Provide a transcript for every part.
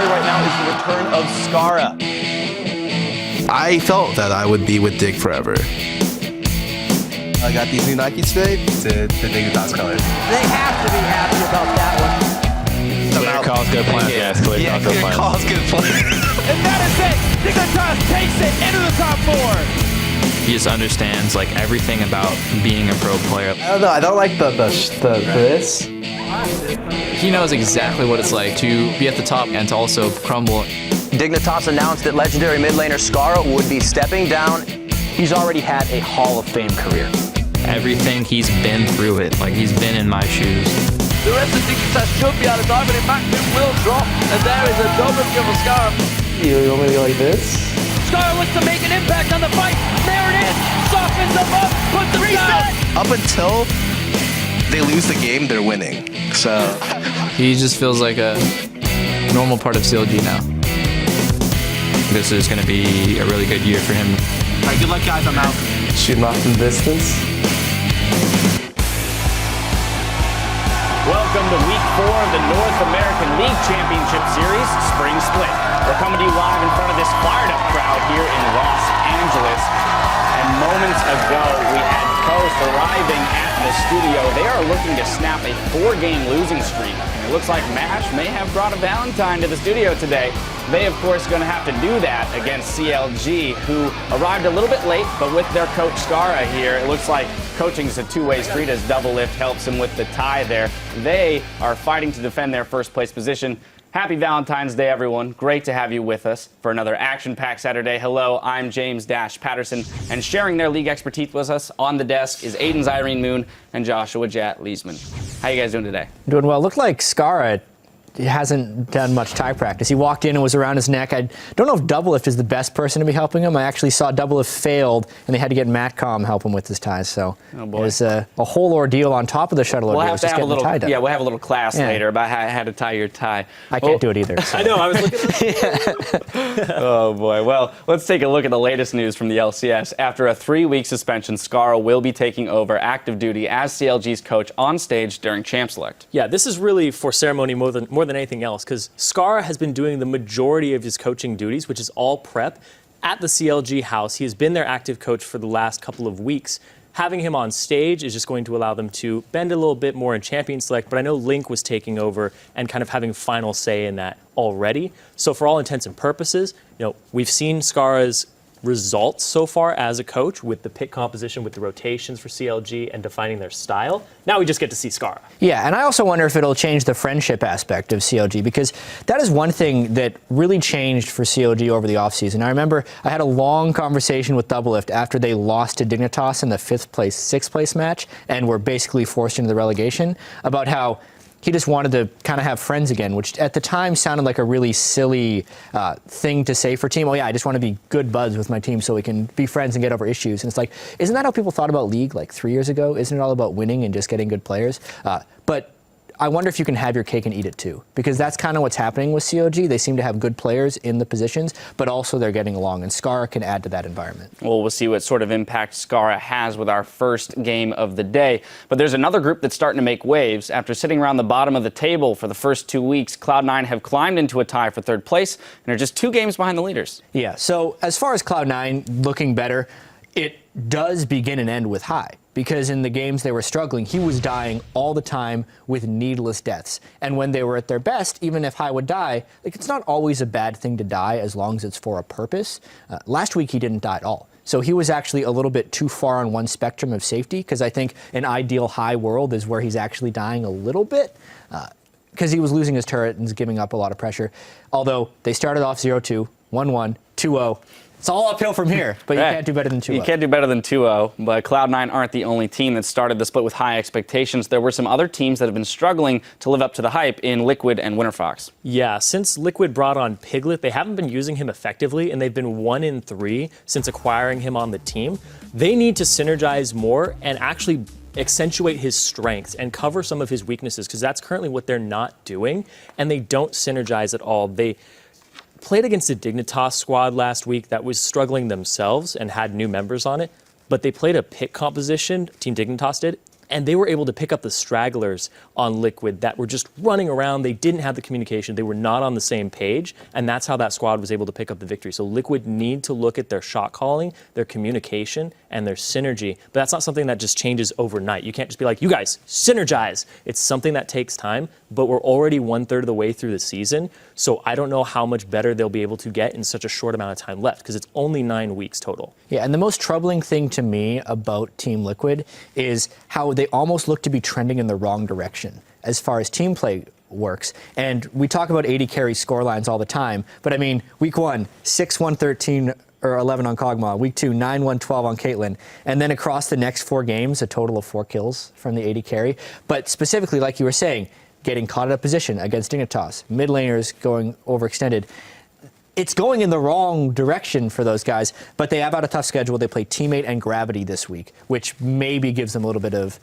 story right now is the return of Skara. I felt that I would be with Dig forever. I got these new Nike today to Dignitas colors. They have to be happy about that one. Clear call's good plan. Yeah, Clear call's good plan. And that is it. Dignitas takes it into the top 4. He just understands like everything about being a pro player. I don't know. I don't like this. He knows exactly what it's like to be at the top and to also crumble. Dignitas announced that legendary mid laner Skara would be stepping down. He's already had a Hall of Fame career. Everything he's been through it, like he's been in my shoes. The rest of Dignitas should be out of time, but in fact it will drop. And there is a double kill for Skara. You want me to go like this? Skara looks to make an impact on the fight. There it is. Softens them up. Puts them down. Up until they lose the game, they're winning. So He just feels like a normal part of CLG now. This is going to be a really good year for him. All right, good luck, guys. I'm out. Shoot him off from distance. Welcome to Week 4 of the North American League Championship Series Spring Split. We're coming to you live in front of this fired-up crowd here in Los Angeles. And moments ago, we had Coast arriving at the studio. They are looking to snap a 4-game losing streak. And it looks like MASH may have brought a Valentine to the studio today. They, of course, going to have to do that against CLG, who arrived a little bit late, but with their coach Skara here, it looks like coaching is a two-way street as Double Lift helps him with the tie there. They are fighting to defend their first-place position. Happy Valentine's Day, everyone. Great to have you with us for another action-packed Saturday. Hello, I'm James Patterson, and sharing their league expertise with us on the desk is Aiden's Irene Moon and Joshua Jat Leesman. How you guys doing today? Doing well. Looked like Skara hasn't done much tie practice. He walked in and was around his neck. I don't know if Double Lift is the best person to be helping him. I actually saw Double Lift failed, and they had to get Matcom help him with his ties. So it was a whole ordeal on top of the shuttle ordeal. We'll have to have a little, we'll have a little class later about how to tie your tie. I can't do it either. So. I know. I was looking at Oh boy. Well, let's take a look at the latest news from the LCS. After a 3-week suspension, Skara will be taking over active duty as CLG's coach on stage during Champ Select. Yeah, this is really for ceremony more than anything else, because Skara has been doing the majority of his coaching duties, which is all prep, at the CLG house. He has been their active coach for the last couple of weeks. Having him on stage is just going to allow them to bend a little bit more in Champion Select, but I know Link was taking over and kind of having final say in that already. So for all intents and purposes, we've seen Skara's results so far as a coach with the pick composition, with the rotations for CLG and defining their style. Now we just get to see Skara. Yeah, and I also wonder if it'll change the friendship aspect of CLG, because that is one thing that really changed for CLG over the offseason. I remember I had a long conversation with Double Lift after they lost to Dignitas in the 6th place match and were basically forced into the relegation about how he just wanted to kind of have friends again, which at the time sounded like a really silly thing to say for team. Oh yeah, I just want to be good buds with my team so we can be friends and get over issues. And it's like, isn't that how people thought about League like 3 years ago? Isn't it all about winning and just getting good players? But I wonder if you can have your cake and eat it too, because that's kind of what's happening with CLG. They seem to have good players in the positions, but also they're getting along, and Skara can add to that environment. Well, we'll see what sort of impact Skara has with our first game of the day. But there's another group that's starting to make waves. After sitting around the bottom of the table for the first 2 weeks, Cloud9 have climbed into a tie for 3rd place and are just 2 games behind the leaders. Yeah, so as far as Cloud9 looking better, it does begin and end with High, because in the games they were struggling, he was dying all the time with needless deaths. And when they were at their best, even if High would die, like, it's not always a bad thing to die as long as it's for a purpose. Last week he didn't die at all. So he was actually a little bit too far on one spectrum of safety, because I think an ideal High world is where he's actually dying a little bit, because he was losing his turret and giving up a lot of pressure. Although they started off 0-2, 1-1, 2-0. It's all uphill from here, but you can't do better than 2-0. You can't do better than 2-0, but Cloud9 aren't the only team that started the split with high expectations. There were some other teams that have been struggling to live up to the hype in Liquid and Winterfox. Yeah, since Liquid brought on Piglet, they haven't been using him effectively, and they've been 1-3 since acquiring him on the team. They need to synergize more and actually accentuate his strengths and cover some of his weaknesses, because that's currently what they're not doing, and they don't synergize at all. They played against a Dignitas squad last week that was struggling themselves and had new members on it, but they played a pick composition, Team Dignitas did, And they were able to pick up the stragglers on Liquid that were just running around. They didn't have the communication. They were not on the same page. And that's how that squad was able to pick up the victory. So Liquid need to look at their shot calling, their communication, and their synergy. But that's not something that just changes overnight. You can't just be like, you guys, synergize. It's something that takes time, but we're already 1/3 of the way through the season. So I don't know how much better they'll be able to get in such a short amount of time left, because it's only 9 weeks total. Yeah, and the most troubling thing to me about Team Liquid is how they almost look to be trending in the wrong direction as far as team play works. And we talk about 80 carry score lines all the time, but I mean, week 1, 6-1-13 or 11 on Kog'Maw. Week 2, 9-1-12 on Caitlyn. And then across the next 4 games, a total of 4 kills from the 80 carry. But specifically, like you were saying, getting caught out of position against Dignitas, mid laners going overextended. It's going in the wrong direction for those guys, but they have out a tough schedule. They play Teammate and Gravity this week, which maybe gives them a little bit of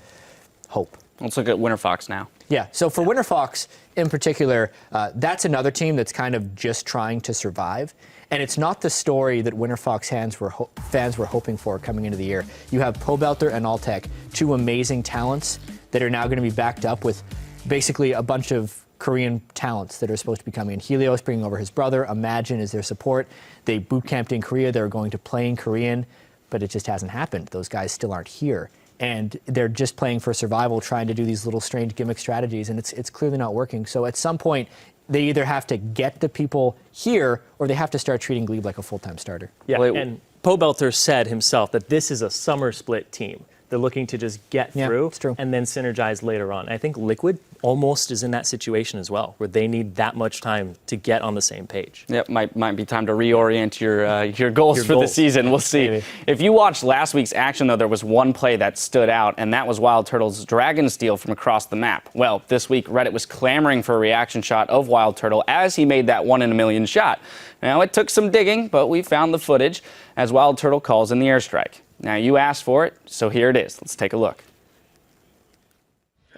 hope. Let's look at Winter Fox now. Yeah, so for Winter Fox in particular, that's another team that's kind of just trying to survive. And it's not the story that Winter Fox fans were hoping for coming into the year. You have Pobelter and Altec, 2 amazing talents that are now going to be backed up with basically a bunch of Korean talents that are supposed to be coming in. Helios bringing over his brother. Imagine is their support. They boot camped in Korea. They were going to play in Korean, but it just hasn't happened. Those guys still aren't here. And they're just playing for survival, trying to do these little strange gimmick strategies, and it's clearly not working. So at some point, they either have to get the people here or they have to start treating Glebe like a full-time starter. Yeah, and Pobelter said himself that this is a summer split team. They're looking to just get through and then synergize later on. I think Liquid almost is in that situation as well, where they need that much time to get on the same page. Yep, might be time to reorient your goals for the season. We'll see. Maybe. If you watched last week's action, though, there was one play that stood out, and that was Wild Turtle's Dragon Steal from across the map. Well, this week, Reddit was clamoring for a reaction shot of Wild Turtle as he made that 1 in a million shot. Now, it took some digging, but we found the footage as Wild Turtle calls in the airstrike. Now, you asked for it, so here it is. Let's take a look.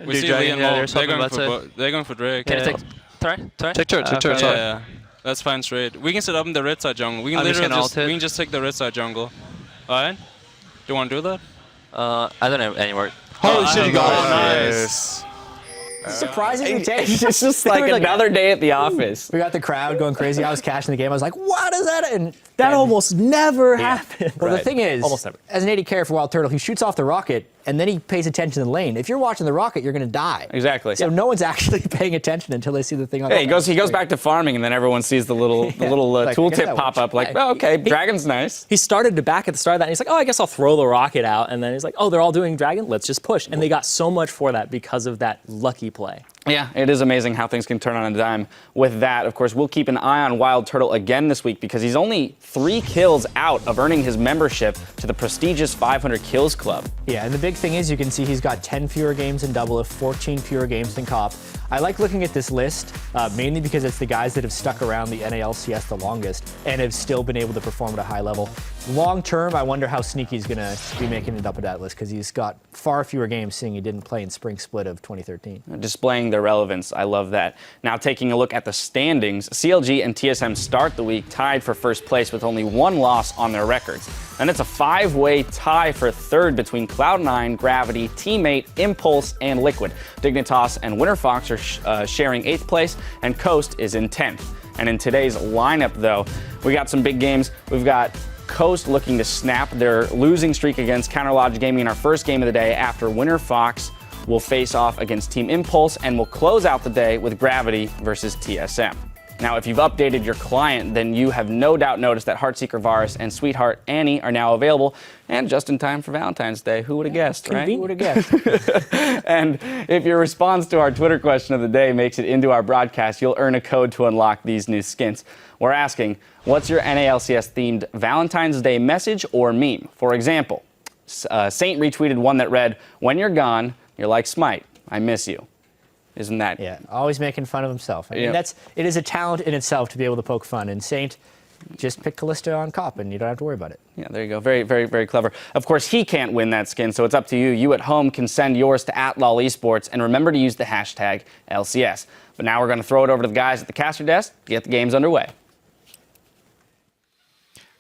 We see Lee and Mo, they're going for Drake. Can you take Take turret. Yeah. That's fine straight. We can set up in the red side jungle. We can literally just take the red side jungle. Alright? Do you want to do that? I don't have anywhere. Holy shit, you got it. Nice. Surprisingly It's just like another day at the office. We got the crowd going crazy. I was cashing the game. I was like, what is that? And that almost never happened. Well, the thing is, almost never. As an 80 carry for Wild Turtle, he shoots off the rocket, and then he pays attention to the lane. If you're watching the rocket, you're going to die. Exactly. So no one's actually paying attention until they see the thing on He goes back to farming, and then everyone sees the little Like, tooltip pop up. Like, oh, okay, Dragon's nice. He started to back at the start of that, and he's like, oh, I guess I'll throw the rocket out. And then he's like, oh, they're all doing Dragon? Let's just push. And they got so much for that because of that lucky play. Yeah, it is amazing how things can turn on a dime with that. Of course, we'll keep an eye on Wild Turtle again this week because he's only 3 kills out of earning his membership to the prestigious 500 Kills Club. Yeah, and the big thing is you can see he's got 10 fewer games than Double If, 14 fewer games than Cop. I like looking at this list mainly because it's the guys that have stuck around the NALCS the longest and have still been able to perform at a high level. Long term, I wonder how Sneaky's going to be making it up at that list because he's got far fewer games seeing he didn't play in Spring Split of 2013. Displaying their relevance. I love that. Now taking a look at the standings, CLG and TSM start the week tied for first place with only 1 loss on their records. Then it's a 5-way tie for third between Cloud9, Gravity, Teammate, Impulse, and Liquid. Dignitas and Winter Fox are sharing 8th place, and Coast is in 10th. And in today's lineup, though, we got some big games. We've got Coast looking to snap their losing streak against Counterlogic Gaming in our first game of the day after Winter Fox will face off against Team Impulse, and will close out the day with Gravity versus TSM. Now, if you've updated your client, then you have no doubt noticed that Heartseeker Varus and Sweetheart Annie are now available, and just in time for Valentine's Day. Who would have guessed, right? Who would have guessed? And if your response to our Twitter question of the day makes it into our broadcast, you'll earn a code to unlock these new skins. We're asking, what's your NALCS-themed Valentine's Day message or meme? For example, Saint retweeted one that read, "When you're gone, you're like Smite. I miss you." Isn't that? Yeah, always making fun of himself. I mean, it is a talent in itself to be able to poke fun. And Saint, just pick Callista on Cop and you don't have to worry about it. Yeah, there you go. Very, very, very clever. Of course, he can't win that skin, so it's up to you. You at home can send yours to @LOL Esports, and remember to use the hashtag LCS. But now we're going to throw it over to the guys at the caster desk to get the games underway.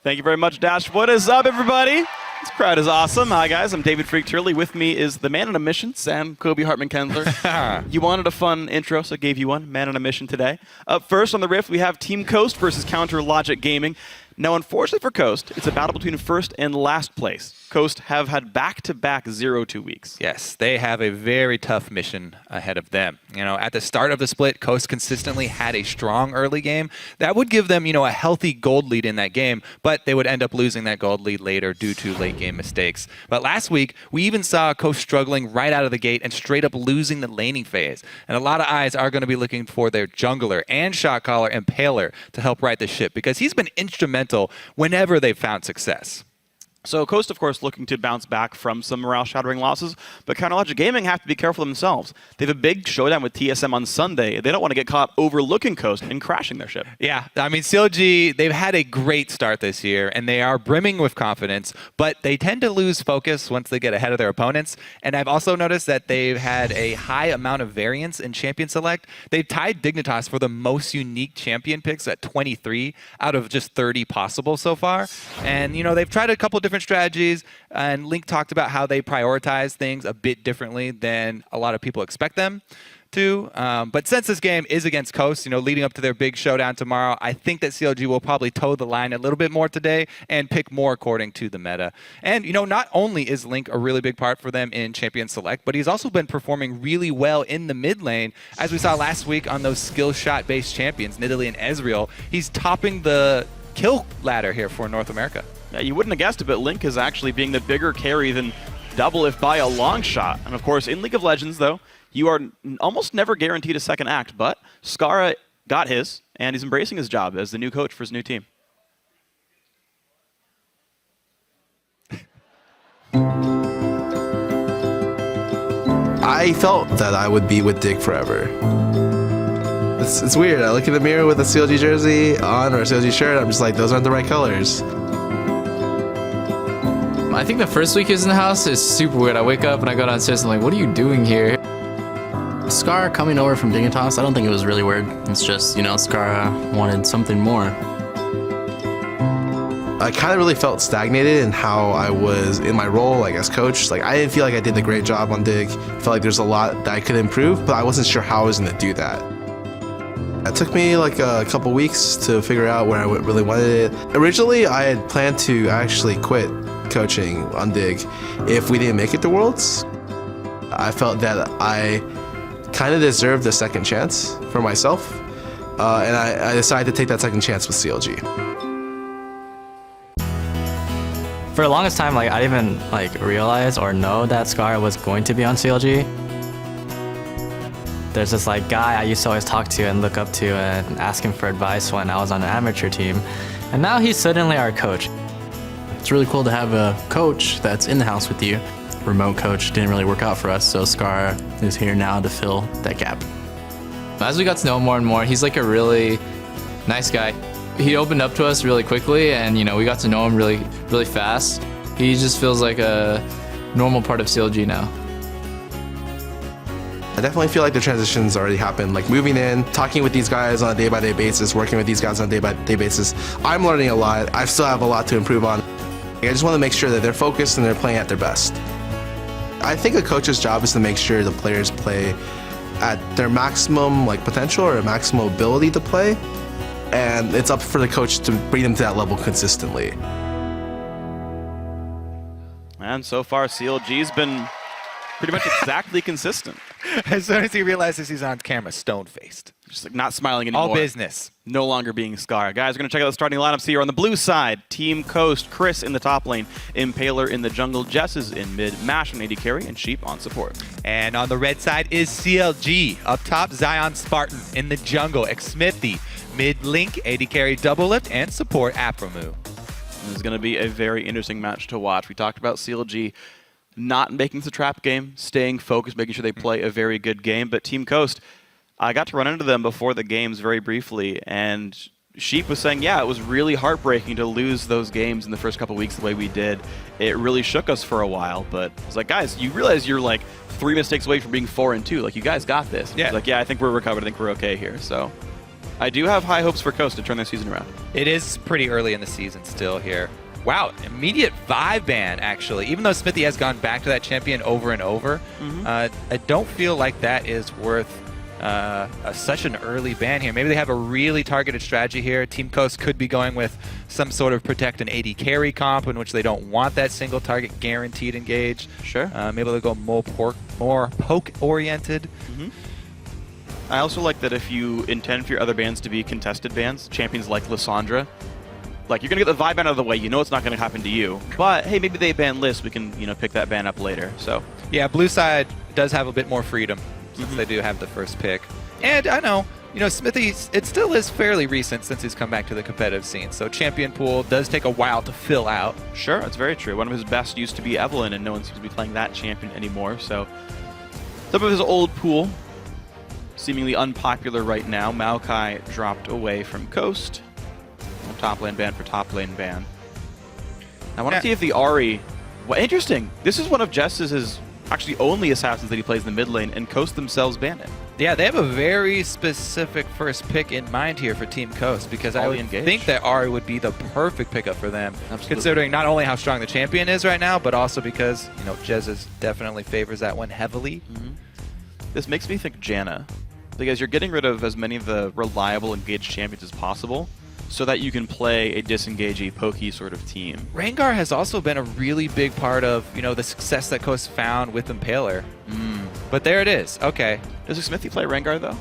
Thank you very much, Dash. What is up, everybody? This crowd is awesome. Hi, guys. I'm David Freak Turley. With me is the man on a mission, Sam Kobe Hartman-Kendler. You wanted a fun intro, so I gave you one. Man on a mission today. Up first on the Rift, we have Team Coast versus Counter Logic Gaming. Now, unfortunately for Coast, it's a battle between first and last place. Coast have had back-to-back 0-2 weeks. Yes, they have a very tough mission ahead of them. You know, at the start of the split, Coast consistently had a strong early game. That would give them, you know, a healthy gold lead in that game, but they would end up losing that gold lead later due to late game mistakes. But last week, we even saw Coast struggling right out of the gate and straight up losing the laning phase. And a lot of eyes are going to be looking for their jungler and shot caller Impaler to help right the ship, because he's been instrumental whenever they've found success. So Coast, of course, looking to bounce back from some morale-shattering losses, but Counter Logic Gaming have to be careful themselves. They have a big showdown with TSM on Sunday. They don't want to get caught overlooking Coast and crashing their ship. Yeah, I mean, CLG, they've had a great start this year, and they are brimming with confidence, but they tend to lose focus once they get ahead of their opponents. And I've also noticed that they've had a high amount of variance in champion select. They've tied Dignitas for the most unique champion picks at 23 out of just 30 possible so far. And, you know, they've tried a couple different strategies, and Link talked about how they prioritize things a bit differently than a lot of people expect them to. But since this game is against Coast, you know, leading up to their big showdown tomorrow, I think that CLG will probably toe the line a little bit more today and pick more according to the meta. And, you know, not only is Link a really big part for them in Champion Select, but he's also been performing really well in the mid lane, as we saw last week on those skill shot-based champions, Nidalee and Ezreal. He's topping the kill ladder here for North America. Yeah, you wouldn't have guessed it, but Link is actually being the bigger carry than Doublelift by a long shot. And of course, in League of Legends, though, you are almost never guaranteed a second act, but Skara got his, and he's embracing his job as the new coach for his new team. I felt that I would be with Dig forever. It's weird. I look in the mirror with a CLG jersey on or a CLG shirt, I'm just like, those aren't the right colors. I think the first week he was in the house is super weird. I wake up and I go downstairs and I'm like, what are you doing here? Scar coming over from Dignitas, I don't think it was really weird. It's just, you know, Scar wanted something more. I kind of really felt stagnated in how I was in my role, like as coach. Like I didn't feel like I did a great job on Dig. I felt like there's a lot that I could improve, but I wasn't sure how I was going to do that. It took me like a couple weeks to figure out where I really wanted it. Originally, I had planned to actually quit coaching on Dig if we didn't make it to Worlds. I felt that I kind of deserved a second chance for myself, and I decided to take that second chance with CLG. For the longest time, like I didn't even like realize or know that Scar was going to be on CLG. There's this like guy I used to always talk to and look up to and ask him for advice when I was on an amateur team, and now he's suddenly our coach. It's really cool to have a coach that's in the house with you. Remote coach didn't really work out for us, so Scar is here now to fill that gap. As we got to know him more and more, he's like a really nice guy. He opened up to us really quickly, and you know, we got to know him really fast. He just feels like a normal part of CLG now. I definitely feel like the transition's already happened. Like moving in, talking with these guys on a day-by-day basis, working with these guys on a day-by-day basis. I'm learning a lot. I still have a lot to improve on. I just want to make sure that they're focused and they're playing at their best. I think a coach's job is to make sure the players play at their maximum like potential or maximum ability to play, and it's up for the coach to bring them to that level consistently. And so far, CLG's been pretty much exactly consistent. As soon as he realizes he's on camera, stone-faced. Just like not smiling anymore. All business. No longer being Scar. Guys, we're going to check out the starting lineups here. On the blue side, Team Coast, Chris in the top lane, Impaler in the jungle, Jess is in mid, Mash on AD carry, and Sheep on support. And on the red side is CLG. Up top, Zion Spartan in the jungle, Xmithy, mid Link, AD carry, Doublelift, and support Apramu. This is going to be a very interesting match to watch. We talked about CLG not making the trap game, staying focused, making sure they play a very good game. But Team Coast, I got to run into them before the games very briefly, and Sheep was saying, yeah, it was really heartbreaking to lose those games in the first couple weeks the way we did. It really shook us for a while, but I was like, guys, you realize you're like 3 mistakes away from being 4-2. Like, you guys got this. Yeah. Like, yeah, I think we're recovered. I think we're okay here. So I do have high hopes for Coast to turn their season around. It is pretty early in the season still here. Wow, immediate vibe ban, actually. Even though Smithy has gone back to that champion over and over, I don't feel like that is worth such an early ban here. Maybe they have a really targeted strategy here. Team Coast could be going with some sort of protect and AD carry comp in which they don't want that single target guaranteed engage. Sure. Maybe they'll go more poke-oriented. I also like that if you intend for your other bans to be contested bans, champions like Lissandra, like, you're going to get the vibe ban out of the way. You know it's not going to happen to you. But, hey, maybe they ban Liss. We can, pick that ban up later. So, yeah, blue side does have a bit more freedom since they do have the first pick. And I know, Smithy, it still is fairly recent since he's come back to the competitive scene. So champion pool does take a while to fill out. Sure, that's very true. One of his best used to be Evelyn, and no one seems to be playing that champion anymore. So, some of his old pool, seemingly unpopular right now. Maokai dropped away from Coast. Top lane ban for top lane ban. I want to see if the Ahri... Well, interesting. This is one of Jess's actually only assassins that he plays in the mid lane, and Coast themselves ban it. Yeah, they have a very specific first pick in mind here for Team Coast, because I would think that Ahri would be the perfect pickup for them, considering not only how strong the champion is right now, but also because, Jez definitely favors that one heavily. This makes me think Janna, because you're getting rid of as many of the reliable engaged champions as possible, so that you can play a disengagey, pokey sort of team. Rengar has also been a really big part of, the success that Coast found with Impaler. But there it is. Okay. Does Smithy play Rengar, though?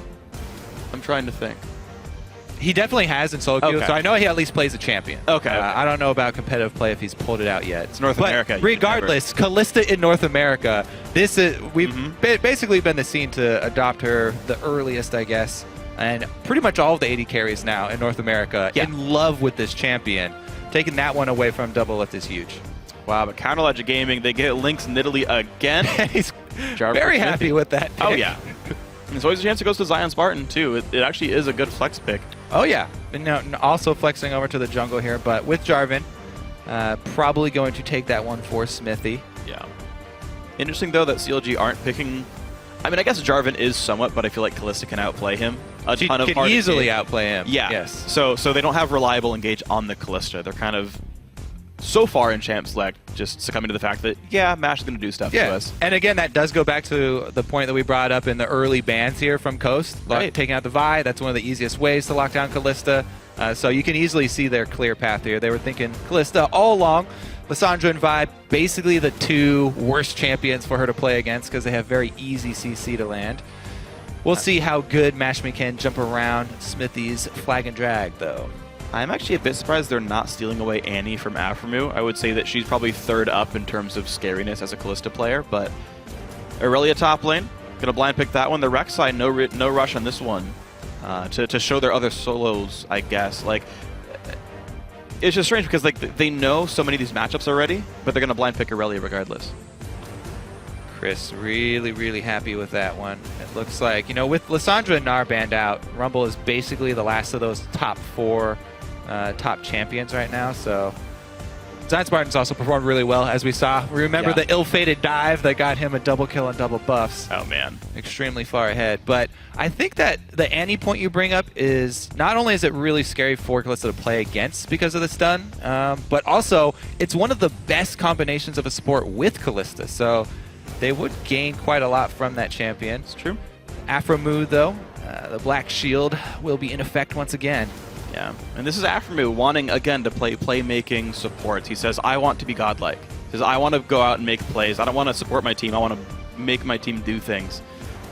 I'm trying to think. He definitely has in solo queue, so I know he at least plays a champion. Okay. I don't know about competitive play if he's pulled it out yet. It's North America. Regardless, Kalista in North America. This is we've basically been the scene to adopt her the earliest, I guess. And pretty much all of the AD carries now in North America in love with this champion. Taking that one away from Double Lift is huge. Wow, but Counter Logic Gaming, they get Lynx Nidalee again. He's very happy with that pick. Oh, yeah. There's always a chance it goes to Zion Spartan, too. It actually is a good flex pick. Oh, yeah. And now, also flexing over to the jungle here, but with Jarvan, probably going to take that one for Smithy. Yeah. Interesting, though, that CLG aren't picking... I mean, I guess Jarvan is somewhat, but I feel like Kalista can outplay him. She can easily outplay him. Yeah. Yes. So they don't have reliable engage on the Kalista. They're kind of, so far in Champ Select, just succumbing to the fact that, MASH is going to do stuff to us. And again, that does go back to the point that we brought up in the early bans here from Coast. Right. Taking out the Vi, that's one of the easiest ways to lock down Kalista. So you can easily see their clear path here. They were thinking Kalista all along. Lissandra and Vi, basically the two worst champions for her to play against because they have very easy CC to land. We'll see how good Mashmi can jump around Smithy's flag and drag, though. I'm actually a bit surprised they're not stealing away Annie from Aphromoo. I would say that she's probably third up in terms of scariness as a Kalista player, but Aurelia top lane, gonna blind pick that one. The Rex side, no rush on this one to show their other solos, I guess. Like, it's just strange because they know so many of these matchups already, but they're gonna blind pick Aurelia regardless. Chris really, really happy with that one. It looks like, with Lissandra and Gnar banned out, Rumble is basically the last of those top 4 top champions right now, so Zion Spartan's also performed really well, as we saw. Remember the ill-fated dive that got him a double kill and double buffs. Oh, man. Extremely far ahead. But I think that the Annie point you bring up is, not only is it really scary for Kalista to play against because of the stun, but also it's one of the best combinations of a support with Kalista, so they would gain quite a lot from that champion. It's true. Aphromoo, though, the Black Shield will be in effect once again. Yeah, and this is Aphromoo wanting, again, to play playmaking supports. He says, I want to be godlike. He says, I want to go out and make plays. I don't want to support my team. I want to make my team do things.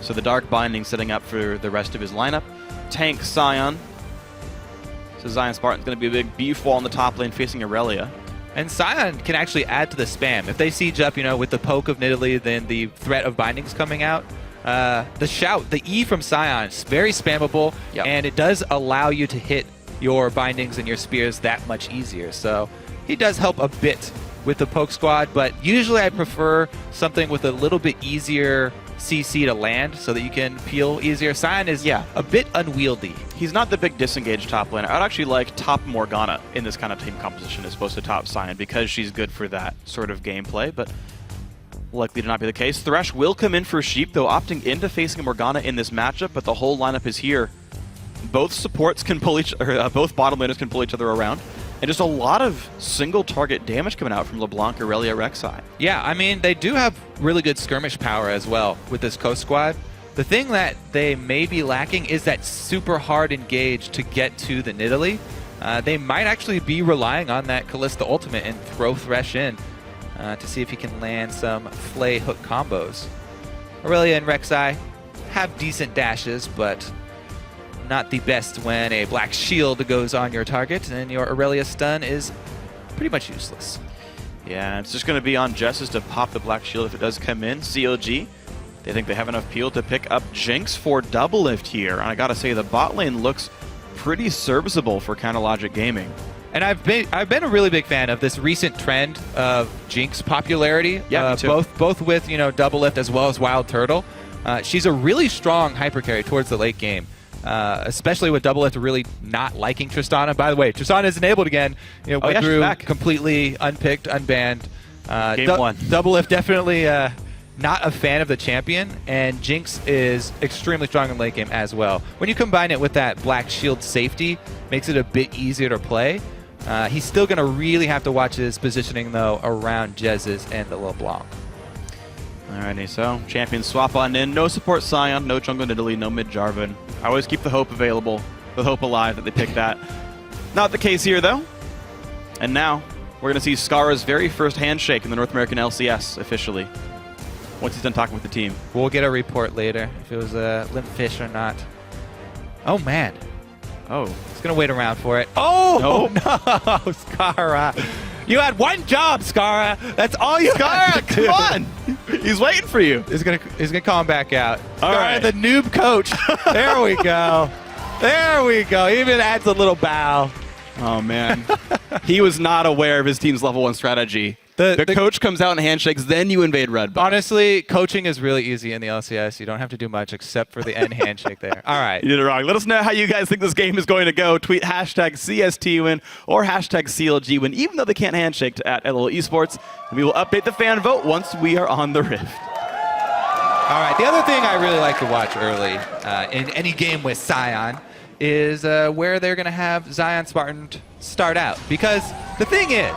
So the Dark Binding setting up for the rest of his lineup. Tank Sion. So Zion Spartan's going to be a big beef wall in the top lane facing Aurelia. And Sion can actually add to the spam. If they siege up, with the poke of Nidalee, then the threat of bindings coming out, the shout, the E from Sion is very spammable, and it does allow you to hit your bindings and your spears that much easier. So he does help a bit with the poke squad, but usually I prefer something with a little bit easier CC to land so that you can peel easier. Sion is a bit unwieldy. He's not the big disengage top laner. I'd actually like top Morgana in this kind of team composition as opposed to top Sion because she's good for that sort of gameplay, but likely to not be the case. Thresh will come in for Sheep, though, opting into facing Morgana in this matchup, but the whole lineup is here. Both supports can pull both bottom laners can pull each other around. and just a lot of single target damage coming out from LeBlanc, Aurelia, Rek'Sai. Yeah, I mean, they do have really good skirmish power as well with this Coast squad. The thing that they may be lacking is that super hard engage to get to the Nidalee. They might actually be relying on that Kalista ultimate and throw Thresh in to see if he can land some Flay hook combos. Aurelia and Rek'Sai have decent dashes, but not the best when a black shield goes on your target and your Aurelia stun is pretty much useless. Yeah, it's just going to be on Jessus to pop the black shield if it does come in. CLG, they think they have enough peel to pick up Jinx for double lift here. And I got to say, the bot lane looks pretty serviceable for Counterlogic Gaming. And I've been a really big fan of this recent trend of Jinx popularity. Yeah, me too. Both with double lift as well as Wild Turtle. She's a really strong hyper carry towards the late game. Especially with double lift really not liking Tristana. By the way, Tristana is enabled again. Went through completely unpicked, unbanned. Game 1. Double lift definitely not a fan of the champion, and Jinx is extremely strong in late game as well. When you combine it with that black shield safety, makes it a bit easier to play. He's still going to really have to watch his positioning though around Jessus and the LeBlanc. Alrighty, so champions swap on in. No support Sion, no jungle Nidalee, no mid Jarvan. I always keep the hope available, the hope alive that they pick that. Not the case here though. And now we're going to see Skara's very first handshake in the North American LCS officially. Once he's done talking with the team. We'll get a report later if it was a limp fish or not. Oh man. Oh. He's going to wait around for it. Oh no, Skara. You had one job, Skara. That's all you had to do. Come on. He's waiting for you. He's gonna call him back out. All Skara, right. the noob coach. There we go. There we go. He even adds a little bow. Oh man. He was not aware of his team's level 1 strategy. The coach comes out and handshakes, then you invade red buff. Honestly, coaching is really easy in the LCS. You don't have to do much except for the end handshake there. All right. You did it wrong. Let us know how you guys think this game is going to go. Tweet hashtag CST win or hashtag CLG win, even though they can't handshake at LoL Esports. And we will update the fan vote once we are on the Rift. All right. The other thing I really like to watch early in any game with Sion is where they're going to have Zion Spartan start out. Because the thing is,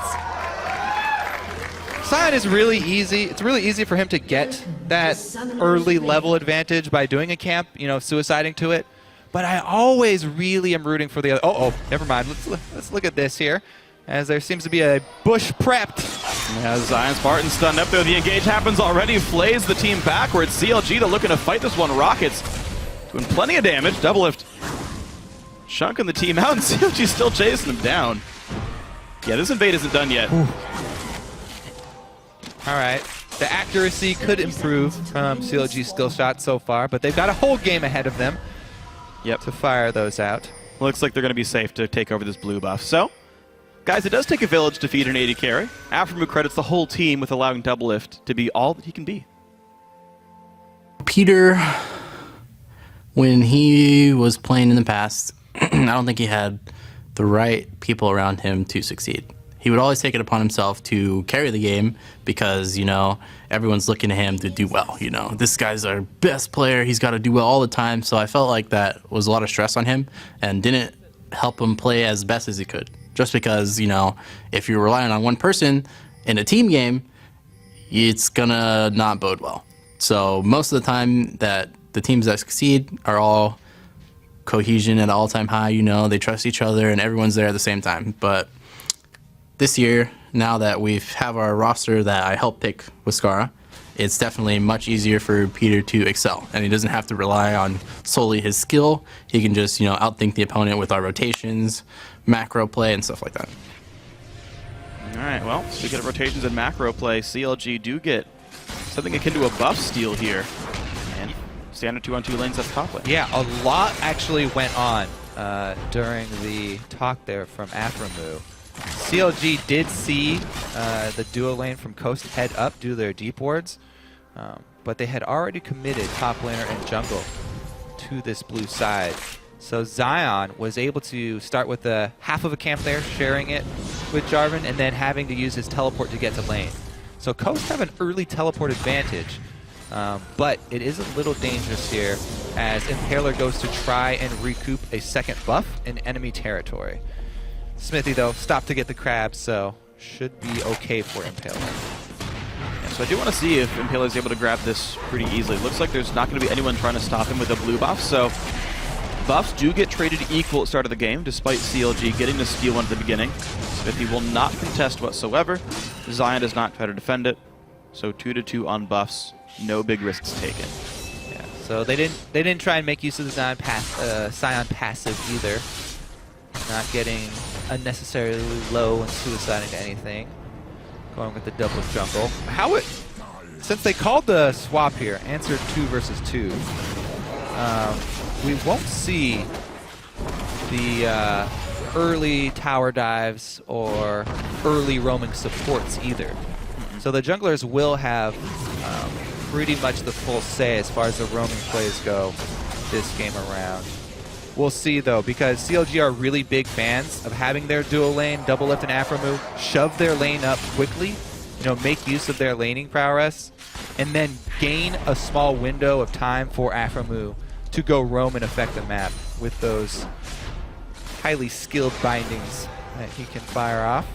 Sion is really easy. It's really easy for him to get that early level advantage by doing a camp, suiciding to it. But I always really am rooting for the other. Oh, never mind. Let's look at this here, as there seems to be a bush prepped. Yeah, Zion Spartan stunned up there. The engage happens already. Flays the team backwards. CLG, they're looking to fight this one. Rockets doing plenty of damage. Double lift. Chunking the team out, and CLG's still chasing him down. Yeah, this invade isn't done yet. Ooh. All right. The accuracy could improve from CLG's skill shot so far, but they've got a whole game ahead of them to fire those out. Looks like they're going to be safe to take over this blue buff. So, guys, it does take a village to feed an AD carry. Aftermoo credits the whole team with allowing Double Lift to be all that he can be. Peter, when he was playing in the past, I don't think he had the right people around him to succeed. He would always take it upon himself to carry the game because, everyone's looking to him to do well. This guy's our best player. He's got to do well all the time. So I felt like that was a lot of stress on him and didn't help him play as best as he could. Just because, if you're relying on one person in a team game, it's going to not bode well. So most of the time that the teams that succeed are all cohesion at an all-time high. They trust each other and everyone's there at the same time. But this year, now that we have our roster that I helped pick with Skara, it's definitely much easier for Peter to excel. And he doesn't have to rely on solely his skill. He can just, outthink the opponent with our rotations, macro play, and stuff like that. All right, well, speaking of rotations and macro play, CLG do get something akin to a buff steal here. And standard 2-on-2 lanes at the top lane. Yeah, a lot actually went on during the talk there from Aframu. CLG did see the duo lane from Coast head up due to their deep wards, but they had already committed top laner and jungle to this blue side. So Zion was able to start with half of a camp there, sharing it with Jarvan, and then having to use his teleport to get to lane. So Coast have an early teleport advantage, but it is a little dangerous here as Impaler goes to try and recoup a second buff in enemy territory. Smithy, though, stopped to get the crab, so should be okay for Impaler. Yeah, so I do want to see if Impaler is able to grab this pretty easily. Looks like there's not going to be anyone trying to stop him with a blue buff, so buffs do get traded equal at the start of the game, despite CLG getting to steal one at the beginning. Smithy will not contest whatsoever. Zion does not try to defend it, so 2-2 on buffs. No big risks taken. Yeah, so they didn't try and make use of the Zion passive either. Not getting unnecessarily low and suiciding to anything. Going with the double jungle. Since they called the swap here, answered 2 versus 2, we won't see the early tower dives or early roaming supports either. So the junglers will have pretty much the full say as far as the roaming plays go this game around. We'll see, though, because CLG are really big fans of having their dual lane, double lift and Afro move, shove their lane up quickly, make use of their laning prowess, and then gain a small window of time for Afro move to go roam and affect the map with those highly skilled bindings that he can fire off.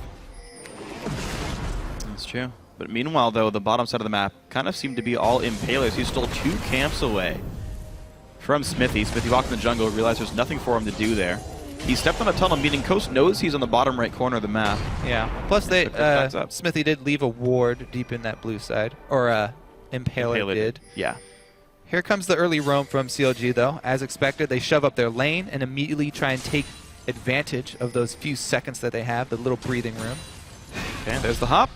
That's true. But meanwhile, though, the bottom side of the map kind of seemed to be all Impalers. He's still 2 camps away from Smithy. Smithy walked in the jungle, realized there's nothing for him to do there. He stepped on a tunnel, meaning Coast knows he's on the bottom right corner of the map. Yeah. Plus, Smithy did leave a ward deep in that blue side. Or Impaler did. Yeah. Here comes the early roam from CLG, though. As expected, they shove up their lane and immediately try and take advantage of those few seconds that they have, the little breathing room. Okay, there's the hop.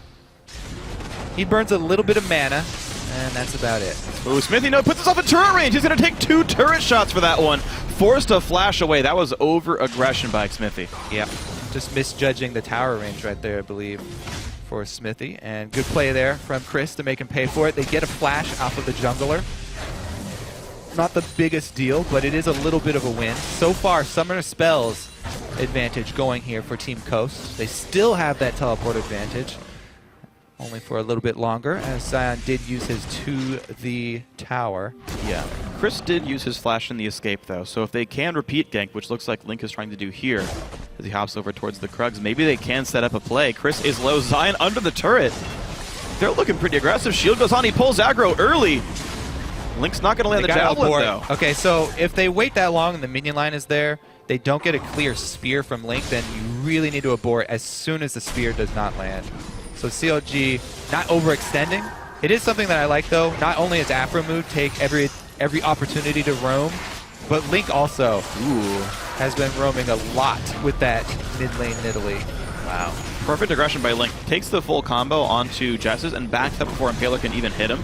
He burns a little bit of mana, and that's about it. Ooh, Smithy puts himself in turret range. He's going to take 2 turret shots for that one. Forced to flash away. That was over-aggression by Smithy. Yeah, just misjudging the tower range right there, I believe, for Smithy. And good play there from Chris to make him pay for it. They get a flash off of the jungler. Not the biggest deal, but it is a little bit of a win. So far, Summoner Spells advantage going here for Team Coast. They still have that teleport advantage, only for a little bit longer, as Zion did use his to the tower. Yeah. Chris did use his flash in the escape, though, so if they can repeat gank, which looks like Link is trying to do here, as he hops over towards the Krugs, maybe they can set up a play. Chris is low. Zion under the turret. They're looking pretty aggressive. Shield goes on. He pulls aggro early. Link's not going to land the javelin, though. Okay, so if they wait that long and the minion line is there, they don't get a clear spear from Link, then you really need to abort as soon as the spear does not land. So CLG not overextending. It is something that I like, though. Not only does Afro move take every opportunity to roam, but Link also has been roaming a lot with that mid lane Nidalee. Wow. Perfect aggression by Link. Takes the full combo onto Jesses and backs up before Impaler can even hit him.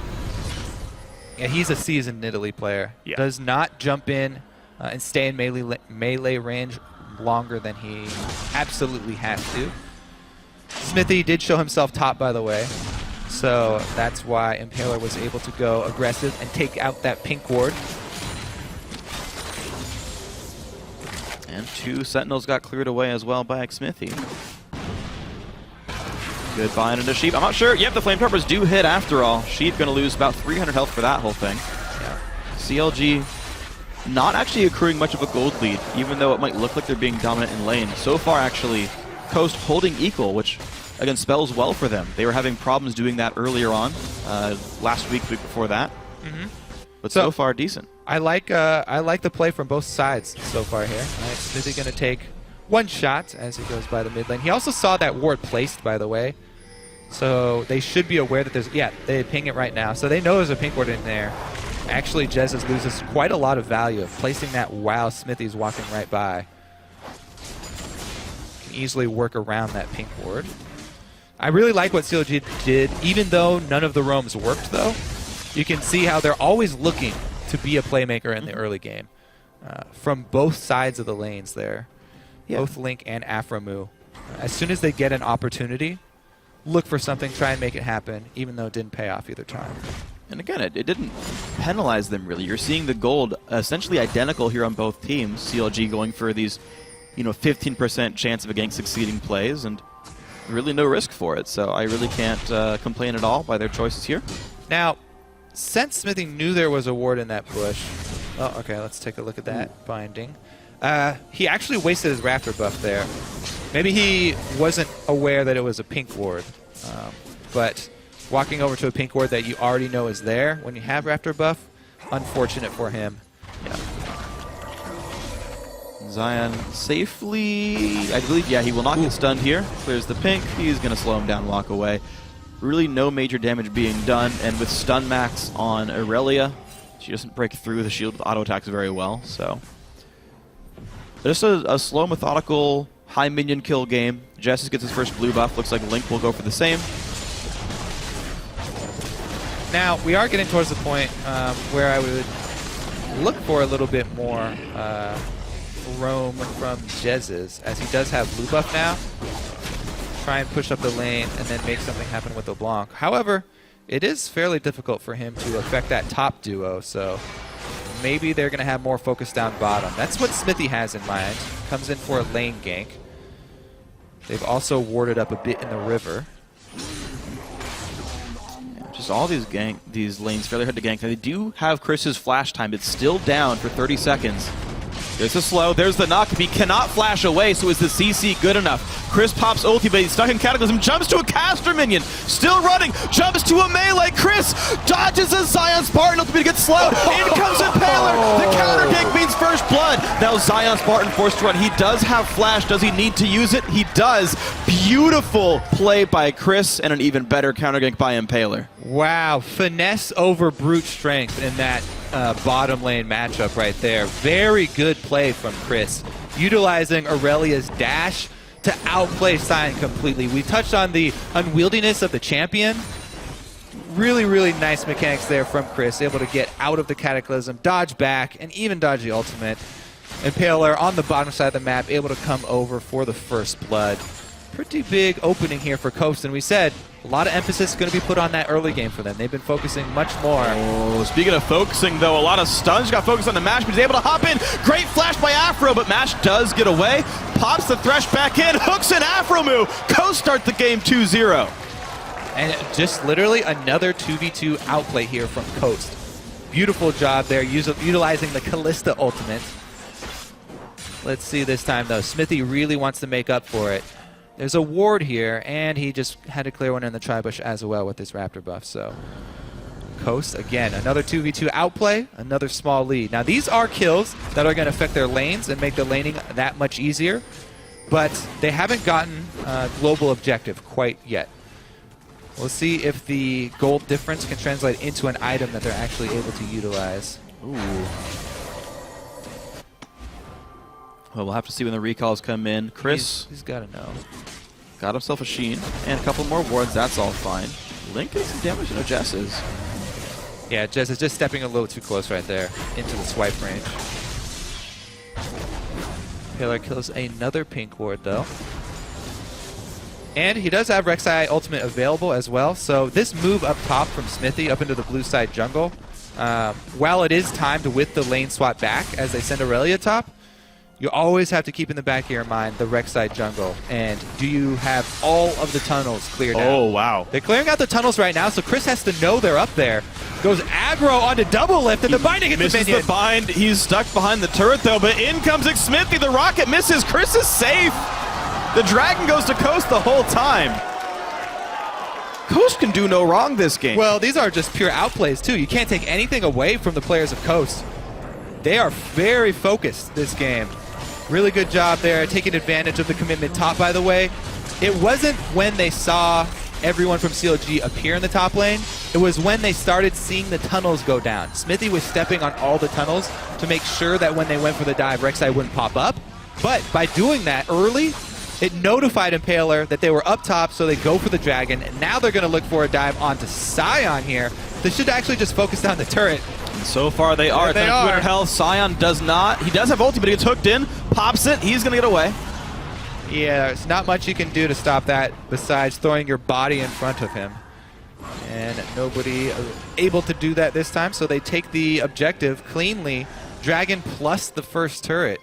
Yeah, he's a seasoned Nidalee player. Yeah. Does not jump in and stay in melee range longer than he absolutely has to. Smithy did show himself top, by the way, so that's why Impaler was able to go aggressive and take out that pink ward. And 2 Sentinels got cleared away as well by Smithy. Good bind into Sheep. I'm not sure. Yep, the Flame Peppers do hit after all. Sheep going to lose about 300 health for that whole thing. Yeah. CLG not actually accruing much of a gold lead, even though it might look like they're being dominant in lane. So far, actually, Coast holding equal, which, again, spells well for them. They were having problems doing that earlier on, last week, the week before that. But so far, decent. I like the play from both sides so far here. Smithy going to take 1 shot as he goes by the mid lane. He also saw that ward placed, by the way. So they should be aware that there's... Yeah, they ping it right now. So they know there's a pink ward in there. Actually, Jesus loses quite a lot of value of placing that while Smithy's walking right by. Can easily work around that pink ward. I really like what CLG did. Even though none of the roams worked, though, you can see how they're always looking to be a playmaker in the early game. From both sides of the lanes there. Yeah. Both Link and Afromu. As soon as they get an opportunity, look for something, try and make it happen, even though it didn't pay off either time. And again, it didn't penalize them, really. You're seeing the gold essentially identical here on both teams. CLG going for these, 15% chance of a gank succeeding plays, and really no risk for it. So I really can't complain at all by their choices here. Now, since Smithy knew there was a ward in that bush... Oh, okay, let's take a look at that binding. He actually wasted his Raptor buff there. Maybe he wasn't aware that it was a pink ward, but walking over to a pink ward that you already know is there when you have Raptor buff, unfortunate for him. Yeah. Zion safely, I believe, yeah, he will not get stunned here. Clears the pink, he's going to slow him down, walk away. Really no major damage being done, and with stun max on Aurelia, she doesn't break through the shield with auto attacks very well, so. Just a slow, methodical, high minion kill game. Jessus gets his first blue buff, looks like Link will go for the same. Now, we are getting towards the point where I would look for a little bit more roam from Jessus, as he does have blue buff now. Try and push up the lane and then make something happen with LeBlanc. However, it is fairly difficult for him to affect that top duo, so maybe they're going to have more focus down bottom. That's what Smithy has in mind. Comes in for a lane gank. They've also warded up a bit in the river. Yeah, just all these lanes fairly hard to gank. Now, they do have Chris's flash time. It's still down for 30 seconds. There's a slow, there's the knock. He cannot flash away, so is the CC good enough? Chris pops ulti, but he's stuck in Cataclysm, jumps to a caster minion, still running, jumps to a melee. Chris dodges a Zion Spartan, ultimately gets slowed. In comes Impaler, the counter gank means first blood. Now Zion Spartan forced to run. He does have flash, does he need to use it? He does. Beautiful play by Chris, and an even better counter gank by Impaler. Wow, finesse over brute strength in that bottom lane matchup right there. Very good play from Chris, utilizing Aurelia's dash to outplay Zion completely. We touched on the unwieldiness of the champion. Really, really nice mechanics there from Chris, able to get out of the Cataclysm, dodge back, and even dodge the ultimate. Impaler on the bottom side of the map, able to come over for the first blood. Pretty big opening here for Coast, and we said a lot of emphasis is going to be put on that early game for them. They've been focusing much more. Oh, speaking of focusing, though, a lot of stuns. Got focused on the Mash, but he's able to hop in. Great flash by Afro, but Mash does get away. Pops the Thresh back in, hooks an Afro move. Coast start the game 2-0. And just literally another 2v2 outplay here from Coast. Beautiful job there, utilizing the Callista ultimate. Let's see this time, though. Smithy really wants to make up for it. There's a ward here, and he just had to clear one in the tri-bush as well with his Raptor buff. So Coast, again, another 2v2 outplay, another small lead. Now, these are kills that are going to affect their lanes and make the laning that much easier, but they haven't gotten global objective quite yet. We'll see if the gold difference can translate into an item that they're actually able to utilize. Ooh. Well, we'll have to see when the recalls come in. Chris, he's got to know. Got himself a Sheen and a couple more wards. That's all fine. Link getting some damage into Jess is. Yeah, Jess is just stepping a little too close right there into the swipe range. Taylor kills another pink ward, though. And he does have Rek'Sai ultimate available as well. So this move up top from Smithy up into the blue side jungle, while it is time to whip the lane swap back as they send Aurelia top, you always have to keep in the back of your mind the Rek'Sai jungle. And do you have all of the tunnels cleared out? Oh, wow. They're clearing out the tunnels right now, so Chris has to know they're up there. Goes aggro onto double lift, and the binding hits the minion. The bind. He's stuck behind the turret, though, but in comes Smithy. The rocket misses. Chris is safe. The dragon goes to Coast the whole time. Coast can do no wrong this game. Well, these are just pure outplays, too. You can't take anything away from the players of Coast. They are very focused this game. Really good job there, taking advantage of the commitment top, by the way. It wasn't when they saw everyone from CLG appear in the top lane. It was when they started seeing the tunnels go down. Smithy was stepping on all the tunnels to make sure that when they went for the dive, Rek'Sai wouldn't pop up. But by doing that early, it notified Impaler that they were up top, so they go for the dragon. And now they're going to look for a dive onto Sion here. They should actually just focus down the turret. So far they are. They are. Health. Sion does not. He does have ulti, but he gets hooked in, pops it. He's going to get away. Yeah, there's not much you can do to stop that besides throwing your body in front of him. And nobody able to do that this time, so they take the objective cleanly. Dragon plus the first turret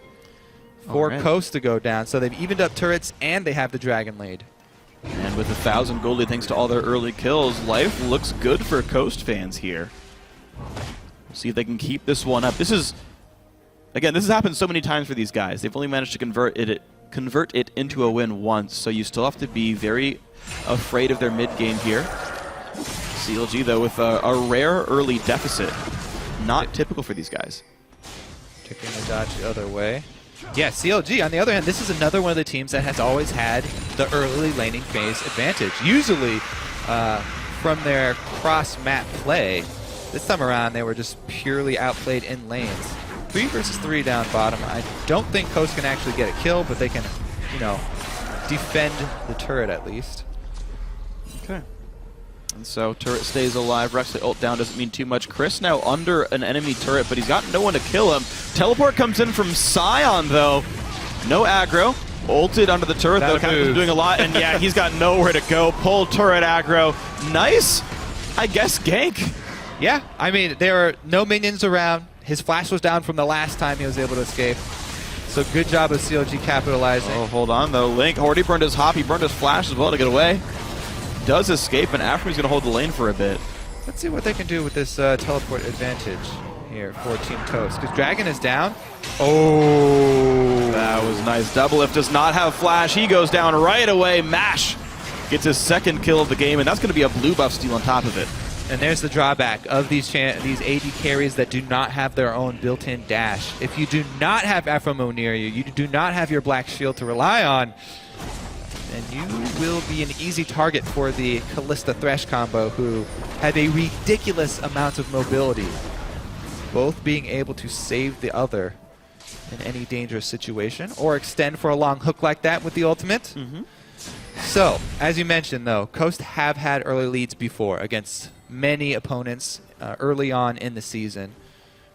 for Coast to go down. So they've evened up turrets, and they have the dragon lead. And with 1,000 gold lead thanks to all their early kills, life looks good for Coast fans here. See if they can keep this one up. This is, again, this has happened so many times for these guys. They've only managed to convert it convert it into a win once, so you still have to be very afraid of their mid game here. CLG, though, with a rare early deficit. Not typical for these guys. Taking the dodge the other way. Yeah, CLG, on the other hand, this is another one of the teams that has always had the early laning phase advantage. Usually, from their cross-map play, this time around they were just purely outplayed in lanes. 3 versus 3 down bottom. I don't think Coast can actually get a kill, but they can, you know, defend the turret at least. Okay. And so turret stays alive. Rex ult down doesn't mean too much. Chris now under an enemy turret, but he's got no one to kill him. Teleport comes in from Sion, though. No aggro. Ulted under the turret, though. Captain's doing a lot, and yeah, he's got nowhere to go. Pull turret aggro. Nice, I guess, gank. Yeah, I mean, there are no minions around. His flash was down from the last time he was able to escape. So good job of CLG capitalizing. Oh, hold on, though. Link already burned his hop. He burned his flash as well to get away. Does escape, and after he's going to hold the lane for a bit. Let's see what they can do with this teleport advantage here for Team Toast. Because Dragon is down. Oh! That was nice. Doublelift does not have flash. He goes down right away. Mash gets his second kill of the game, and that's going to be a blue buff steal on top of it. And there's the drawback of these AD carries that do not have their own built-in dash. If you do not have Ephraimo near you, you do not have your black shield to rely on, then you will be an easy target for the Kalista Thresh combo, who have a ridiculous amount of mobility, both being able to save the other in any dangerous situation, or extend for a long hook like that with the ultimate. So, as you mentioned, though, Coast have had early leads before against many opponents early on in the season.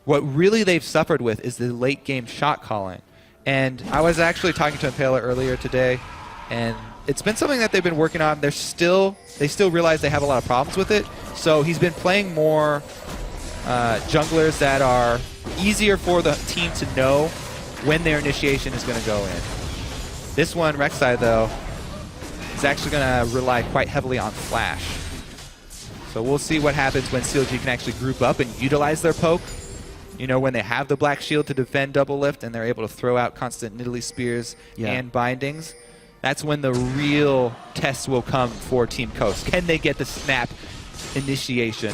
What really they've suffered with is the late game shot calling. And I was actually talking to Impala earlier today, and it's been something that they've been working on. They still realize they have a lot of problems with it. So he's been playing more junglers that are easier for the team to know when their initiation is going to go in. This one, Rek'Sai, though, is actually going to rely quite heavily on flash. So we'll see what happens when CLG can actually group up and utilize their poke. You know, when they have the black shield to defend Doublelift and they're able to throw out constant Nidalee spears and bindings. That's when the real test will come for Team Coast. Can they get the snap initiation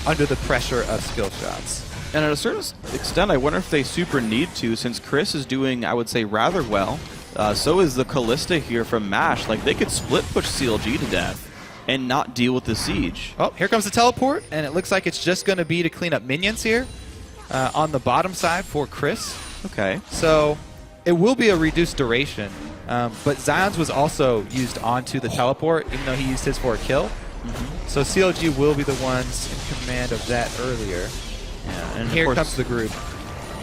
under the pressure of skill shots? And at a certain extent, I wonder if they super need to, since Chris is doing, I would say, rather well. So is the Kalista here from MASH. Like, they could split push CLG to death and not deal with the siege. Oh, here comes the teleport, and it looks like it's just going to be to clean up minions here on the bottom side for Chris. Okay. So it will be a reduced duration, but Zion's was also used onto the teleport, even though he used his for a kill. So CLG will be the ones in command of that earlier. Yeah, and here comes the group.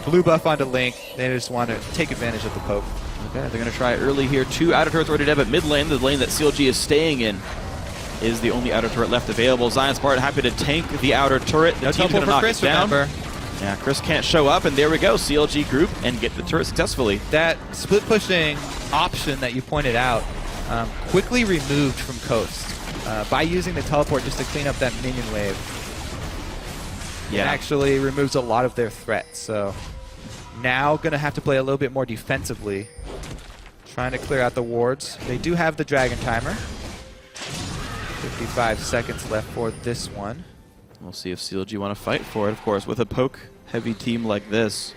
Blue buff onto Link. They just want to take advantage of the poke. Okay, they're going to try early here. 2 outer turrets already dead, but mid lane, the lane that CLG is staying in, is the only outer turret left available. Zion's part happy to tank the outer turret. The team's going to knock it down. Remember. Yeah, Chris can't show up, and there we go. CLG group and get the turret successfully. That split pushing option that you pointed out quickly removed from Coast by using the teleport just to clean up that minion wave. Yeah, it actually removes a lot of their threat. So now going to have to play a little bit more defensively, trying to clear out the wards. They do have the dragon timer. 55 seconds left for this one. We'll see if CLG want to fight for it. Of course, with a poke-heavy team like this,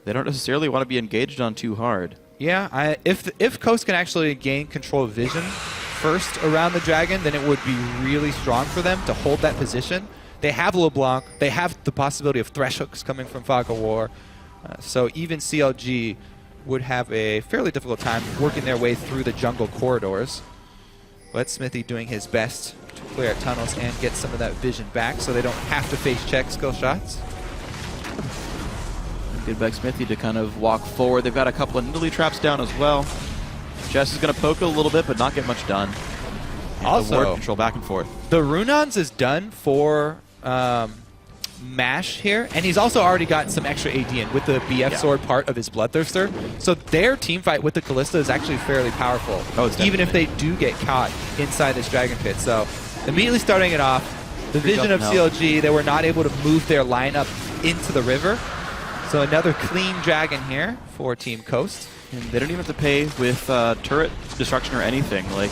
they don't necessarily want to be engaged on too hard. Yeah, if Coast can actually gain control of vision first around the dragon, then it would be really strong for them to hold that position. They have LeBlanc. They have the possibility of Thresh hooks coming from Fog of War. So even CLG would have a fairly difficult time working their way through the jungle corridors. But Smithy doing his best to clear out tunnels and get some of that vision back so they don't have to face check skill shots. Good back Smithy to kind of walk forward. They've got a couple of Nidalee traps down as well. Jess is going to poke a little bit, but not get much done. And also, the ward control back and forth. The Runons is done for MASH here, and he's also already got some extra AD in with the BF sword part of his Bloodthirster. So their team fight with the Kalista is actually fairly powerful, even if they do get caught inside this Dragon Pit. So immediately starting it off, the vision of CLG, they were not able to move their lineup into the river. So another clean dragon here for Team Coast. And they don't even have to pay with turret destruction or anything. Like,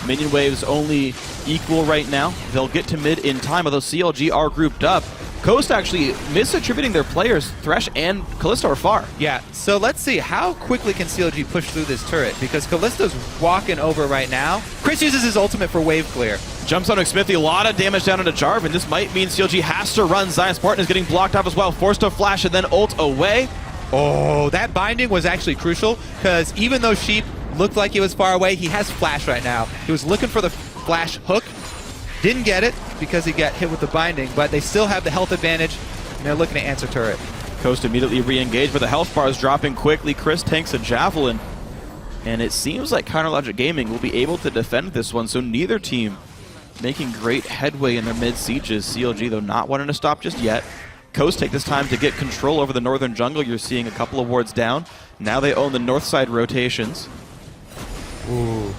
minion waves only equal right now. They'll get to mid in time, although CLG are grouped up. Coast actually misattributing their players. Thresh and Kalista are far. Yeah, so let's see. How quickly can CLG push through this turret? Because Kalista's walking over right now. Chris uses his ultimate for wave clear. Jumps on Smithy, a lot of damage down into Jarvan. This might mean CLG has to run. Zion Spartan is getting blocked off as well. Forced to flash and then ult away. Oh, that binding was actually crucial, because even though Sheep looked like he was far away, he has flash right now. He was looking for the flash hook. Didn't get it because he got hit with the binding, but they still have the health advantage, and they're looking to answer turret. Coast immediately re-engaged, but the health bar is dropping quickly. Chris tanks a Javelin, and it seems like Counter Logic Gaming will be able to defend this one, so neither team making great headway in their mid-sieges. CLG, though, not wanting to stop just yet. Coast take this time to get control over the northern jungle. You're seeing a couple of wards down. Now they own the north side rotations. Ooh,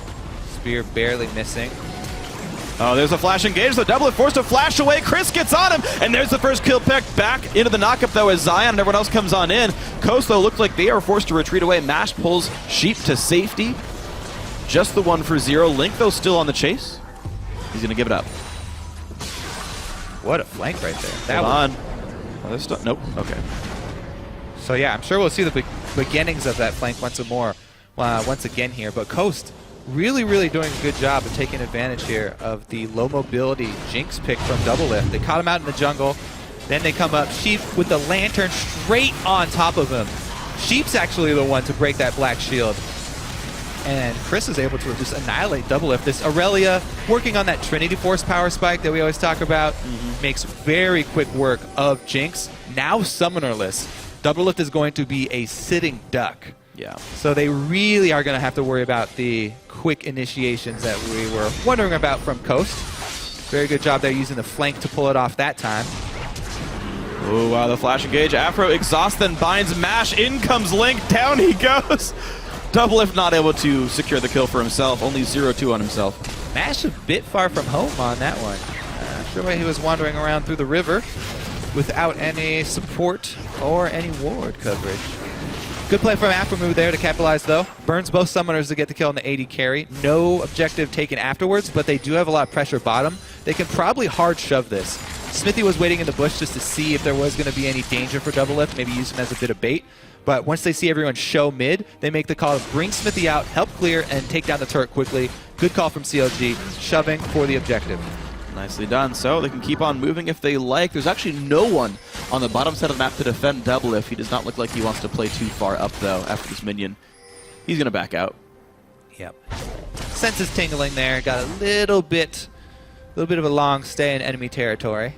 Spear barely missing. Oh, there's a flash engage. The doublet forced to flash away. Chris gets on him, and there's the first kill pick back into the knockup, though, as Zion and everyone else comes on in. Coast, though, looks like they are forced to retreat away. Mash pulls Sheep to safety. Just the one for 0. Link, though, still on the chase. He's going to give it up. What a flank right there. That on. Oh, there's still, nope. Okay. So yeah, I'm sure we'll see the beginnings of that flank once again here. But Coast really doing a good job of taking advantage here of the low mobility Jinx pick from Doublelift. They caught him out in the jungle. Then they come up. Sheep with the lantern straight on top of him. Sheep's actually the one to break that black shield. And Chris is able to just annihilate Doublelift. This Aurelia, working on that Trinity Force power spike that we always talk about, makes very quick work of Jinx. Now summonerless. Doublelift is going to be a sitting duck. Yeah. So they really are going to have to worry about the quick initiations that we were wondering about from Coast. Very good job there using the flank to pull it off that time. Oh, wow, the flash engage. Afro exhausts, then binds Mash. In comes Link. Down he goes. Doublelift not able to secure the kill for himself. Only 0-2 on himself. Mash a bit far from home on that one. Sure why he was wandering around through the river without any support or any ward coverage. Good play from Afro there to capitalize, though. Burns both summoners to get the kill on the AD carry. No objective taken afterwards, but they do have a lot of pressure bottom. They can probably hard shove this. Smithy was waiting in the bush just to see if there was going to be any danger for Doublelift, maybe use him as a bit of bait. But once they see everyone show mid, they make the call to bring Smithy out, help clear, and take down the turret quickly. Good call from CLG, shoving for the objective. Nicely done. So they can keep on moving if they like. There's actually no one on the bottom side of the map to defend Doublelift. He does not look like he wants to play too far up, though, after this minion. He's going to back out. Yep. Senses tingling there. Got a little bit of a long stay in enemy territory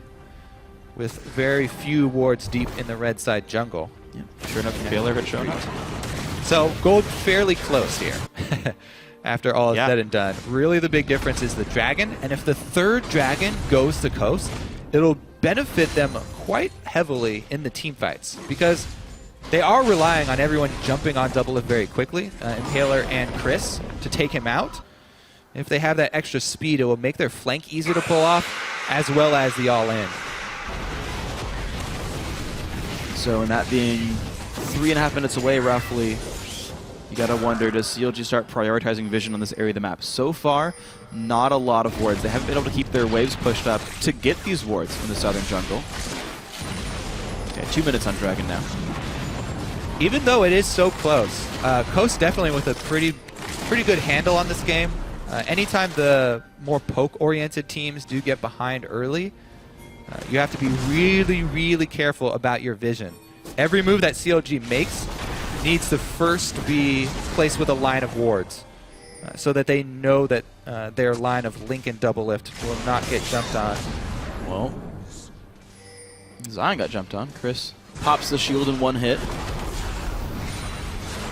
with very few wards deep in the red side jungle. Yep. Sure enough, Baylor had shown up. So gold fairly close here. After all is said and done. Really the big difference is the dragon, and if the third dragon goes to Coast, it'll benefit them quite heavily in the team fights, because they are relying on everyone jumping on Doublelift very quickly, Impaler and Chris, to take him out. If they have that extra speed, it will make their flank easier to pull off, as well as the all-in. So, and that being 3.5 minutes away, roughly, you gotta wonder, does CLG start prioritizing vision on this area of the map? So far, not a lot of wards. They haven't been able to keep their waves pushed up to get these wards in the southern jungle. Okay, 2 minutes on Dragon now. Even though it is so close, Coast definitely with a pretty good handle on this game. Anytime the more poke-oriented teams do get behind early, you have to be really careful about your vision. Every move that CLG makes needs to first be placed with a line of wards, so that they know that their line of Link and Doublelift will not get jumped on. Well, Zion got jumped on. Chris pops the shield in one hit.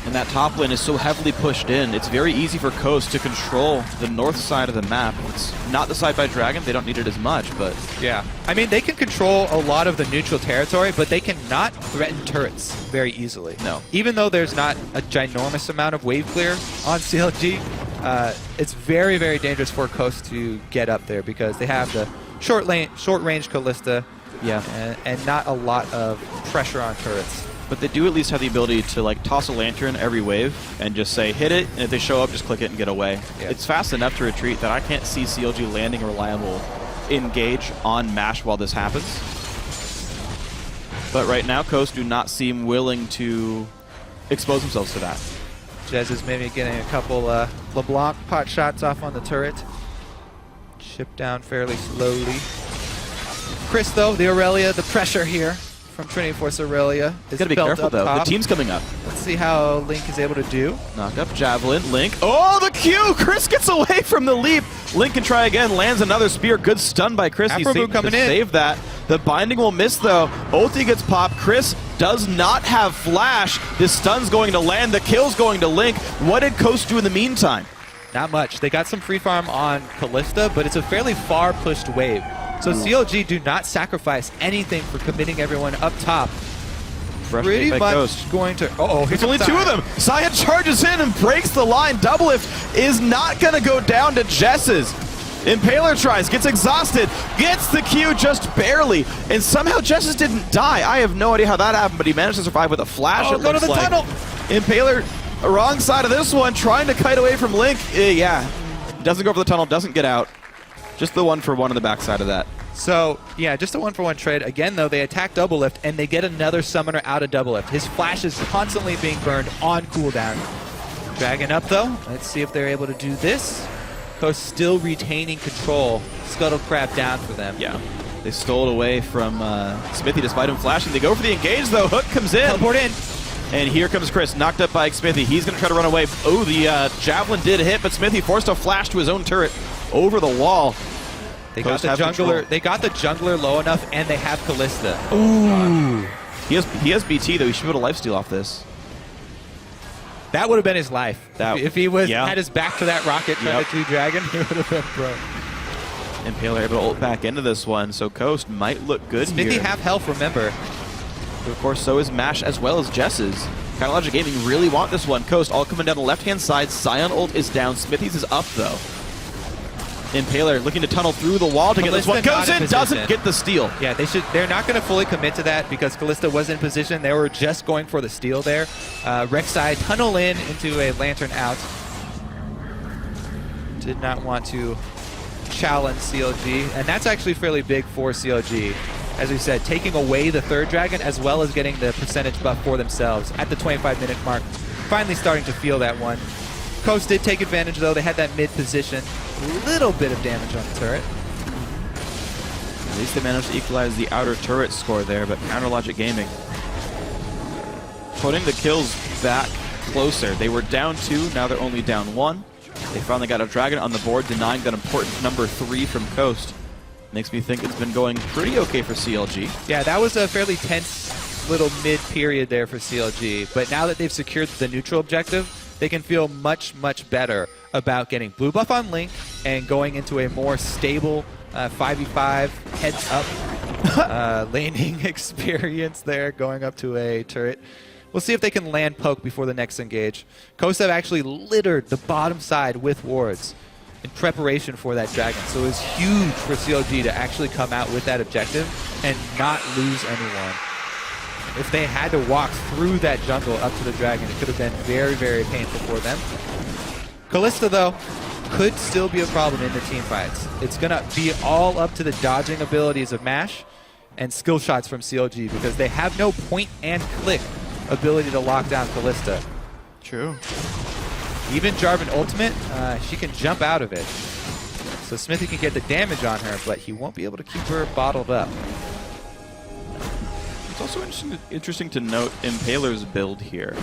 And that top lane is so heavily pushed in, it's very easy for Coast to control the north side of the map. It's not the side by Dragon, they don't need it as much, but... Yeah, I mean, they can control a lot of the neutral territory, but they cannot threaten turrets very easily. No. Even though there's not a ginormous amount of wave clear on CLG, it's very dangerous for Coast to get up there, because they have the short range Kalista, and not a lot of pressure on turrets. but they do at least have the ability to like toss a lantern every wave and just say hit it, and if they show up, just click it and get away. Yeah. It's fast enough to retreat that I can't see CLG landing a reliable engage on MASH while this happens. But right now, Coast do not seem willing to expose themselves to that. Jez is maybe getting a couple LeBlanc pot shots off on the turret. Chip down fairly slowly. Chris, though, the Aurelia, the pressure here from Trinity Force Aurelia is gotta be careful, though. Top. The team's coming up. Let's see how Link is able to do. Knock up Javelin. Link. Oh, the Q! Chris gets away from the leap. Link can try again. Lands another spear. Good stun by Chris. He's able to save that. The binding will miss, though. Ulti gets popped. Chris does not have flash. This stun's going to land. The kill's going to Link. What did Coast do in the meantime? Not much. They got some free farm on Callista, but it's a fairly far pushed wave. So CLG do not sacrifice anything for committing everyone up top. Pretty much going to... Uh-oh, there's only two of them. Cyan charges in and breaks the line. Doublelift is not going to go down to Jess's. Impaler tries, gets exhausted, gets the Q just barely, and somehow Jess's didn't die. I have no idea how that happened, but he managed to survive with a flash. Oh, go to the tunnel! Impaler, wrong side of this one, trying to kite away from Link. Yeah, doesn't go for the tunnel, doesn't get out. Just the 1-for-1 on the backside of that. So, yeah, just a 1-for-1 trade. Again, though, they attack Doublelift, and they get another summoner out of Doublelift. His flash is constantly being burned on cooldown. Dragon up, though. Let's see if they're able to do this. Coast still retaining control. Scuttle Crab down for them. Yeah. They stole it away from Xmithie despite him flashing. They go for the engage, though. Hook comes in. Teleport in. And here comes Chris, knocked up by Xmithie. He's going to try to run away. Oh, the Javelin did hit, but Xmithie forced a flash to his own turret over the wall. They got the jungler. They got the jungler low enough, and they have Callista. Ooh. He has BT, though. He should put a lifesteal off this. That would have been his life. If he was had his back to that rocket trying to do Dragon, he would have been broke. Impaler able to ult back into this one, so Coast might look good here. Xmithie have health, remember. But of course, so is MASH as well as Jess's. Logic Gaming really want this one. Coast all coming down the left-hand side. Scion ult is down. Xmithie's is up, though. Impaler looking to tunnel through the wall to get this one. Goes in, doesn't get the steal. Yeah, they're not going to fully commit to that because Callista was in position. They were just going for the steal there. Rek'Sai tunnel in into a lantern out. Did not want to challenge CLG, and that's actually fairly big for CLG. As we said, taking away the third dragon as well as getting the percentage buff for themselves at the 25-minute mark. Finally starting to feel that one. Coast did take advantage, though. They had that mid position. Little bit of damage on the turret. At least they managed to equalize the outer turret score there, but Logic Gaming putting the kills back closer. They were down 2, now they're only down 1. They finally got a dragon on the board, denying that important number 3 from Coast. Makes me think it's been going pretty okay for CLG. Yeah, that was a fairly tense little mid-period there for CLG, but now that they've secured the neutral objective, they can feel much, much better about getting blue buff on Link and going into a more stable 5v5 heads-up laning experience there, going up to a turret. We'll see if they can land poke before the next engage. Coast have actually littered the bottom side with wards in preparation for that dragon, so it was huge for CLG to actually come out with that objective and not lose anyone. If they had to walk through that jungle up to the dragon, it could have been very, very painful for them. Callista, though, could still be a problem in the team fights. It's going to be all up to the dodging abilities of MASH and skill shots from CLG because they have no point and click ability to lock down Callista. True. Even Jarvan Ultimate, she can jump out of it. So Xmithie can get the damage on her, but he won't be able to keep her bottled up. It's also interesting to note Impaler's build here.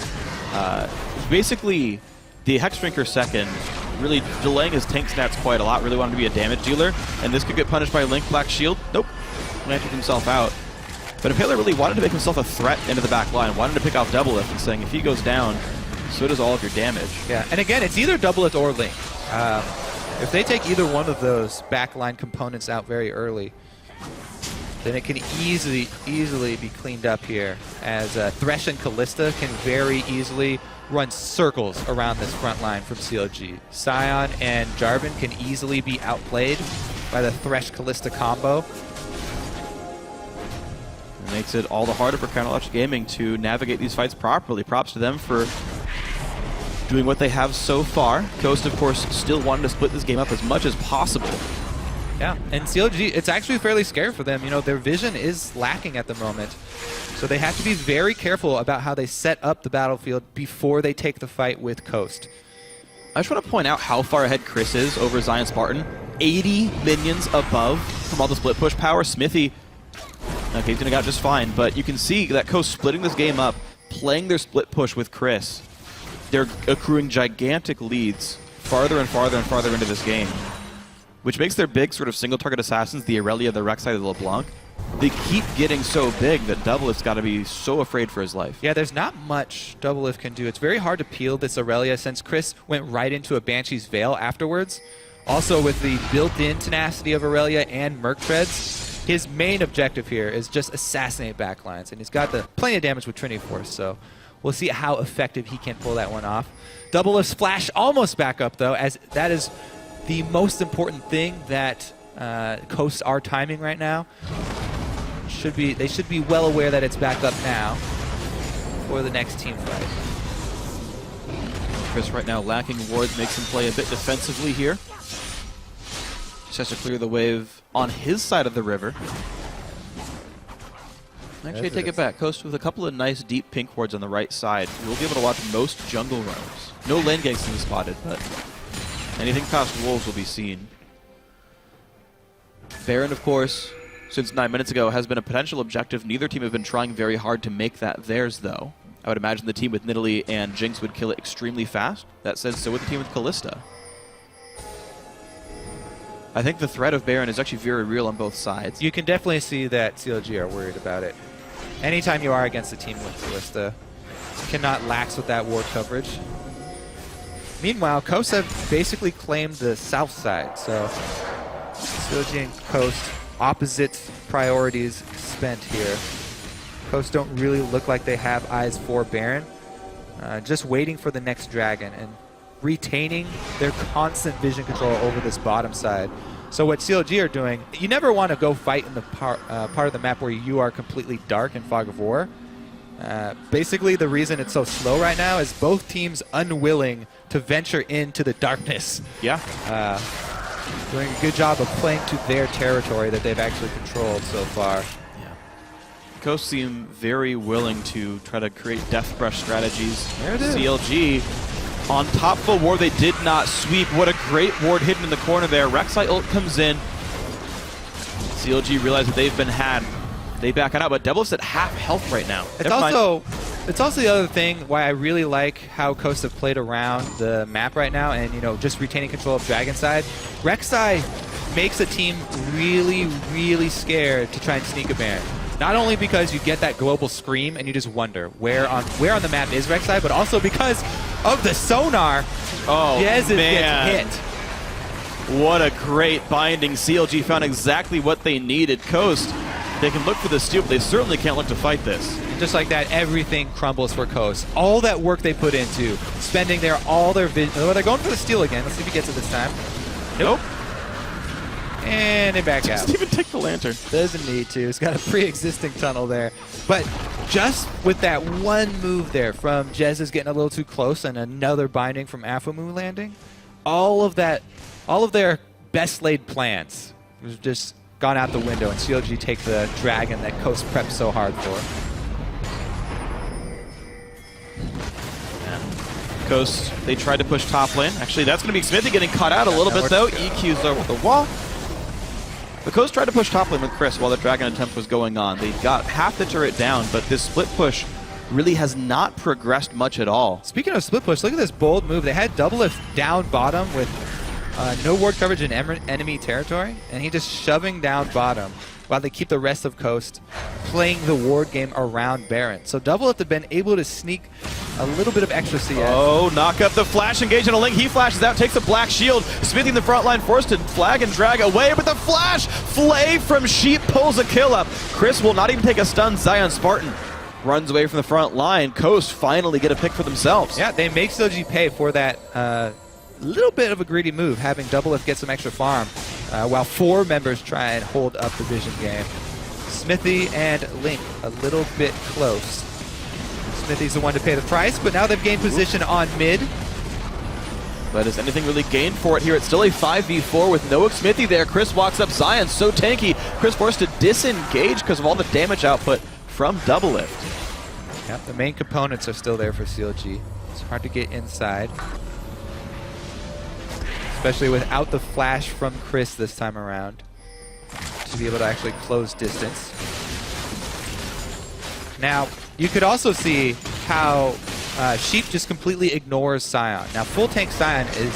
Basically, the Hexdrinker second, really delaying his tank stats quite a lot, really wanted to be a damage dealer, and this could get punished by Link Black Shield. Nope, lanterned himself out. But Impaler really wanted to make himself a threat into the back line, wanted to pick off Doublelift and saying if he goes down, so does all of your damage. Yeah, and again, it's either Doublelift or Link. If they take either one of those backline components out very early, then it can easily be cleaned up here, as Thresh and Callista can very easily run circles around this front line from CLG. Scion and Jarvan can easily be outplayed by the Thresh-Callista combo. It makes it all the harder for Counterlogic Gaming to navigate these fights properly. Props to them for doing what they have so far. Coast, of course, still wanted to split this game up as much as possible. Yeah, and CLG, it's actually fairly scary for them. You know, their vision is lacking at the moment. So they have to be very careful about how they set up the battlefield before they take the fight with Coast. I just want to point out how far ahead Chris is over Zion Spartan. 80 minions above from all the split push power. Smithy, okay, he's going to get out just fine, but you can see that Coast splitting this game up, playing their split push with Chris. They're accruing gigantic leads farther and farther and farther into this game, which makes their big sort of single target assassins, the Aurelia, the Rek'Sai, the LeBlanc, they keep getting so big that Doublelift's got to be so afraid for his life. Yeah, there's not much Doublelift can do. It's very hard to peel this Aurelia since Chris went right into a Banshee's Veil afterwards. Also, with the built-in tenacity of Aurelia and Merc Treads, his main objective here is just assassinate backlines, and he's got the plenty of damage with Trinity Force, so we'll see how effective he can pull that one off. Doublelift's flash almost back up, though, as that is the most important thing that Coasts are timing right now. They should be well aware that it's back up now for the next team fight. Chris right now lacking wards makes him play a bit defensively here. Just has to clear the wave on his side of the river. Actually, I take it back. Coast with a couple of nice deep pink wards on the right side. We'll be able to watch most jungle runners. No lane ganks to be spotted, but anything past wolves will be seen. Baron, of course, since 9 minutes ago, has been a potential objective. Neither team have been trying very hard to make that theirs, though. I would imagine the team with Nidalee and Jinx would kill it extremely fast. That says so with the team with Kalista. I think the threat of Baron is actually very real on both sides. You can definitely see that CLG are worried about it. Anytime you are against a team with Kalista, you cannot lax with that ward coverage. Meanwhile, Coast have basically claimed the south side, so CLG and Coast, opposite priorities spent here. Coast don't really look like they have eyes for Baron. Just waiting for the next dragon and retaining their constant vision control over this bottom side. So what CLG are doing, you never want to go fight in the part of the map where you are completely dark in Fog of War. Basically, the reason it's so slow right now is both teams unwilling to venture into the darkness. Yeah. Doing a good job of playing to their territory that they've actually controlled so far. Yeah. Coast seem very willing to try to create death brush strategies. There it is. CLG on top of a ward they did not sweep. What a great ward hidden in the corner there. Rek'Sai ult comes in. CLG realize that they've been had. They back it out, but Doublelift's at half health right now. It's also the other thing why I really like how Coast have played around the map right now and, you know, just retaining control of Dragon side. Rek'Sai makes a team really, really scared to try and sneak a Baron. Not only because you get that global scream and you just wonder where on the map is Rek'Sai, but also because of the sonar. Oh, Jez man. gets hit. What a great binding. CLG found exactly what they needed. Coast, they can look for the steal, but they certainly can't look to fight this. Just like that, everything crumbles for Coast. All that work they put into, spending all their vision. Oh, they're going for the steal again. Let's see if he gets it this time. Nope. And they back out. Doesn't even take the lantern. Doesn't need to. It's got a pre-existing tunnel there. But just with that one move there from Jez is getting a little too close and another binding from Afumu landing, all of their best laid plans was just gone out the window, and CLG take the dragon that Coast prepped so hard for. Coast, they tried to push top lane. Actually, that's going to be Smithy getting caught out a little bit, though. EQ's over the wall. The Coast tried to push top lane with Chris while the dragon attempt was going on. They got half the turret down, but this split push really has not progressed much at all. Speaking of split push, look at this bold move. They had Doublelift down bottom with no ward coverage in enemy territory, and he just shoving down bottom while they keep the rest of Coast playing the ward game around Baron. So Doublelift have been able to sneak a little bit of extra CS. Oh, knock up the flash engage on a Link. He flashes out, takes a black shield. Smithy in the front line forced to flag and drag away, but the flash! Flay from Sheep pulls a kill up. Chris will not even take a stun. Zion Spartan runs away from the front line. Coast finally get a pick for themselves. Yeah, they make CLG pay for that little bit of a greedy move, having Doublelift get some extra farm while 4 members try and hold up the vision game. Smithy and Link a little bit close. Smithy's the one to pay the price, but now they've gained position on mid. But is anything really gained for it here? It's still a 5v4 with no Smithy there. Chris walks up. Zion so tanky. Chris forced to disengage because of all the damage output from Doublelift. Yep, the main components are still there for CLG. It's hard to get inside, especially without the flash from Chris this time around to be able to actually close distance. Now, you could also see how Sheep just completely ignores Sion. Now, full tank Sion is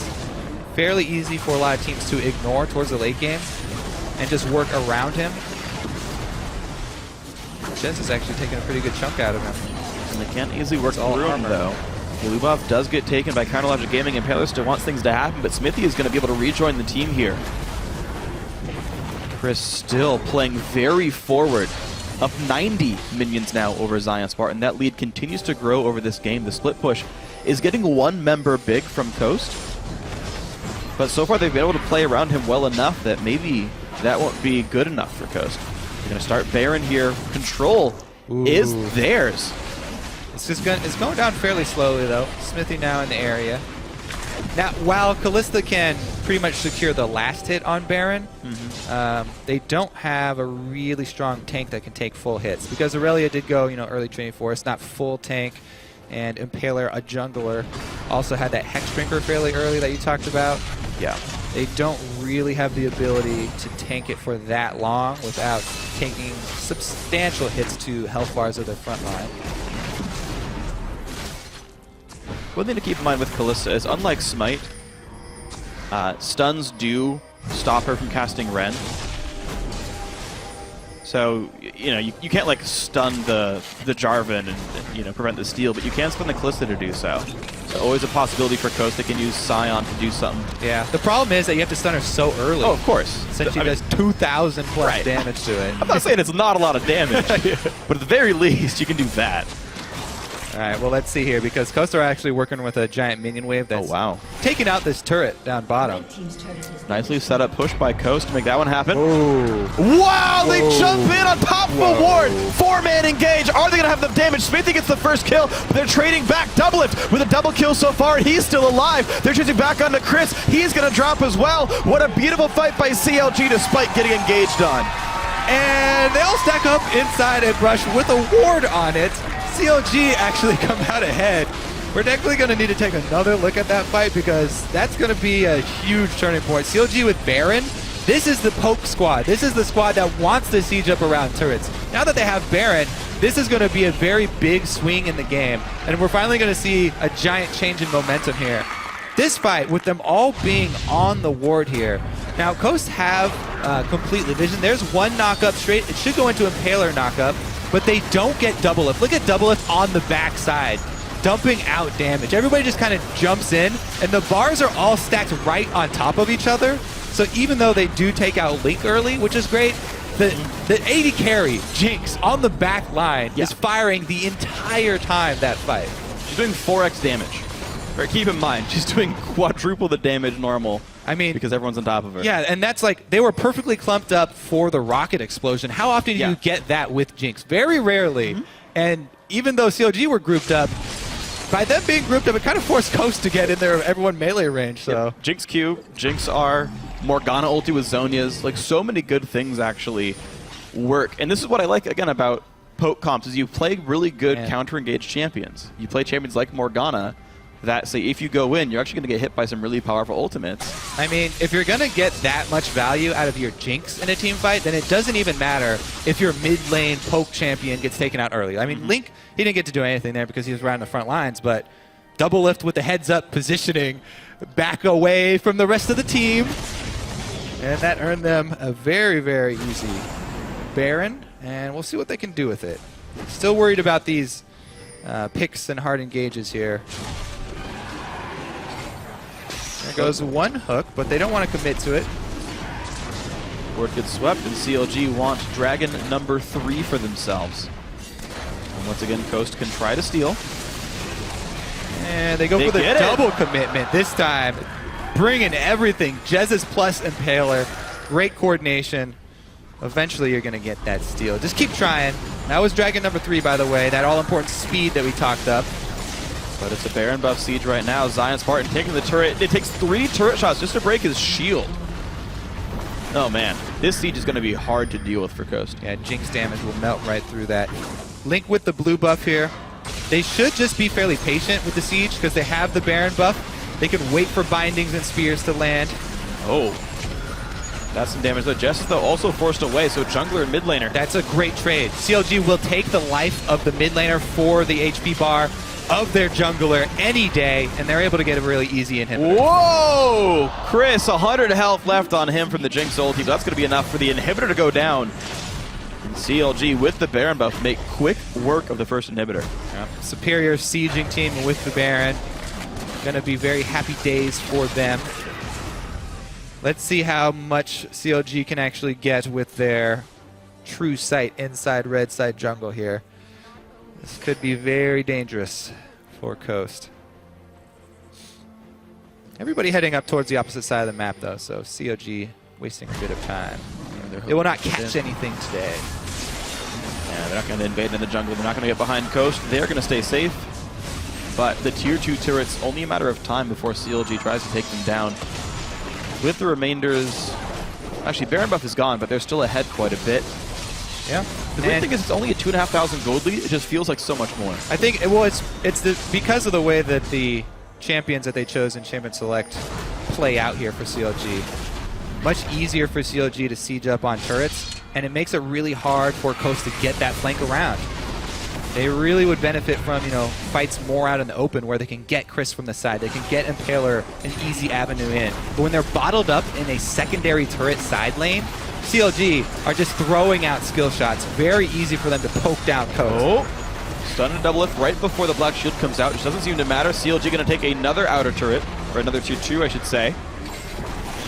fairly easy for a lot of teams to ignore towards the late game and just work around him. Jez is actually taking a pretty good chunk out of him. And they can't easily work through him, though. Lubov does get taken by Counterlogic Gaming, and Paler still wants things to happen, but Smithy is going to be able to rejoin the team here. Chris still playing very forward. Up 90 minions now over Zion Spartan. That lead continues to grow over this game. The split push is getting one member big from Coast. But so far they've been able to play around him well enough that maybe that won't be good enough for Coast. They're going to start Baron here. Control is theirs. It's going down fairly slowly, though. Smithy now in the area. Now, while Kalista can pretty much secure the last hit on Baron, they don't have a really strong tank that can take full hits. Because Aurelia did go, early training for us, not full tank, and Impaler, a jungler, also had that Hex Drinker fairly early that you talked about. Yeah. They don't really have the ability to tank it for that long without taking substantial hits to health bars of their front line. One thing to keep in mind with Kalista is, unlike Smite, stuns do stop her from casting Ren. So, you can't like stun the Jarvan and prevent the steal, but you can stun the Kalista to do so. So always a possibility for Coast that can use Sion to do something. Yeah, the problem is that you have to stun her so early. Oh, of course. Since she does 2,000 plus damage to it. I'm not saying it's not a lot of damage, but at the very least, you can do that. All right, well, let's see here, because Coast are actually working with a giant minion wave that's taking out this turret down bottom. Nicely set up push by Coast to make that one happen. Wow, they jump in on top of a ward. 4-man engage. Are they going to have the damage? Smithy gets the first kill, but they're trading back. Doublelift with a double kill so far. He's still alive. They're chasing back onto Chris. He's going to drop as well. What a beautiful fight by CLG despite getting engaged on. And they all stack up inside a brush with a ward on it. CLG actually come out ahead. We're definitely going to need to take another look at that fight because that's going to be a huge turning point. CLG with Baron, this is the poke squad. This is the squad that wants to siege up around turrets. Now that they have Baron, this is going to be a very big swing in the game. And we're finally going to see a giant change in momentum here. This fight, with them all being on the ward here. Now, Coast have complete vision. There's one knockup straight. It should go into Impaler knockup, but they don't get Doublelift. Look at Doublelift on the backside, dumping out damage. Everybody just kind of jumps in, and the bars are all stacked right on top of each other. So even though they do take out Link early, which is great, the AD carry, Jinx, on the back line is firing the entire time that fight. She's doing 4x damage. But keep in mind, she's doing quadruple the damage normal. I mean, because everyone's on top of her. Yeah, and that's like, they were perfectly clumped up for the rocket explosion. How often do you get that with Jinx? Very rarely. And even though CLG were grouped up, by them being grouped up, it kind of forced Coast to get in there, everyone melee range. So Jinx Q, Jinx R, Morgana ulti with Zhonya's, like so many good things actually work. And this is what I like again about poke comps is you play really good counter-engaged champions. You play champions like Morgana that say if you go in, you're actually going to get hit by some really powerful ultimates. I mean, if you're going to get that much value out of your Jinx in a team fight, then it doesn't even matter if your mid-lane poke champion gets taken out early. I mean, Link, he didn't get to do anything there because he was right on the front lines, but Doublelift with the heads-up positioning, back away from the rest of the team. And that earned them a very, very easy Baron, and we'll see what they can do with it. Still worried about these picks and hard engages here. There goes one hook, but they don't want to commit to it. Ward gets swept, and CLG want Dragon number 3 for themselves. And once again, Coast can try to steal. And they go for the double commitment this time. Bringing everything. Jez's plus Impaler. Great coordination. Eventually, you're going to get that steal. Just keep trying. That was Dragon number 3, by the way. That all-important speed that we talked up. But it's a Baron buff siege right now. Zion Spartan taking the turret. It takes 3 turret shots just to break his shield. Oh man, this siege is going to be hard to deal with for Coast. Yeah, Jinx damage will melt right through that. Link with the blue buff here. They should just be fairly patient with the siege because they have the Baron buff. They can wait for bindings and spears to land. Oh, that's some damage though. Jess is though also forced away, so jungler and mid laner. That's a great trade. CLG will take the life of the mid laner for the HP bar of their jungler any day, and they're able to get a really easy inhibitor. Whoa! Chris, 100 health left on him from the Jinx ulti. That's going to be enough for the inhibitor to go down. And CLG with the Baron buff make quick work of the first inhibitor. Yeah. Superior sieging team with the Baron. Going to be very happy days for them. Let's see how much CLG can actually get with their true sight inside red side jungle here. This could be very dangerous for Coast. Everybody heading up towards the opposite side of the map, though, so CLG wasting a bit of time. Yeah, they will not catch anything today. Yeah, they're not going to invade in the jungle. They're not going to get behind Coast. They're going to stay safe. But the tier 2 turrets, only a matter of time before CLG tries to take them down. With the remainders... Actually, Baron buff is gone, but they're still ahead quite a bit. Yeah. The weird thing is it's only a 2,500 gold lead. It just feels like so much more. I think, well, it's because of the way that the champions that they chose in Champion Select play out here for CLG. Much easier for CLG to siege up on turrets, and it makes it really hard for Coast to get that flank around. They really would benefit from, you know, fights more out in the open where they can get Chris from the side. They can get Impaler an easy avenue in. But when they're bottled up in a secondary turret side lane, CLG are just throwing out skill shots. Very easy for them to poke down Coast. Oh, stun and double lift right before the black shield comes out, which doesn't seem to matter. CLG going to take another outer turret, or another tier 2, I should say.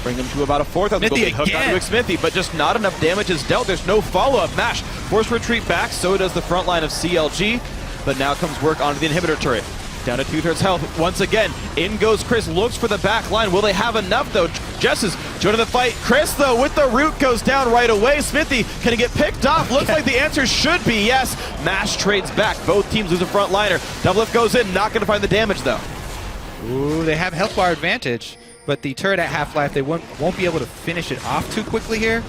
Bring them to about a 4,000 gold. Hooked onto Smithy, but just not enough damage is dealt. There's no follow-up. Mash, forced retreat back, so does the front line of CLG. But now comes work onto the inhibitor turret. Down to 2/3 health. Once again, in goes Chris, looks for the back line. Will they have enough, though? Jess is joining the fight. Chris, though, with the root, goes down right away. Smithy, can he get picked off? Looks like the answer should be yes. Mash trades back. Both teams lose a front liner. Double lift goes in, not going to find the damage, though. Ooh, they have health bar advantage, but the turret at half-life, they won't be able to finish it off too quickly here.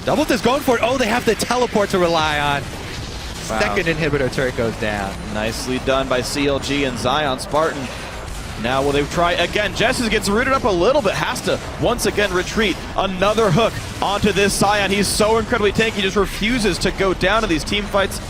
Double is going for it. Oh, they have the teleport to rely on. Wow. Second inhibitor turret goes down. Nicely done by CLG and Zion Spartan. Now will they try again? Jess gets rooted up a little bit, has to once again retreat. Another hook onto this Zion. He's so incredibly tanky, he just refuses to go down in these team fights.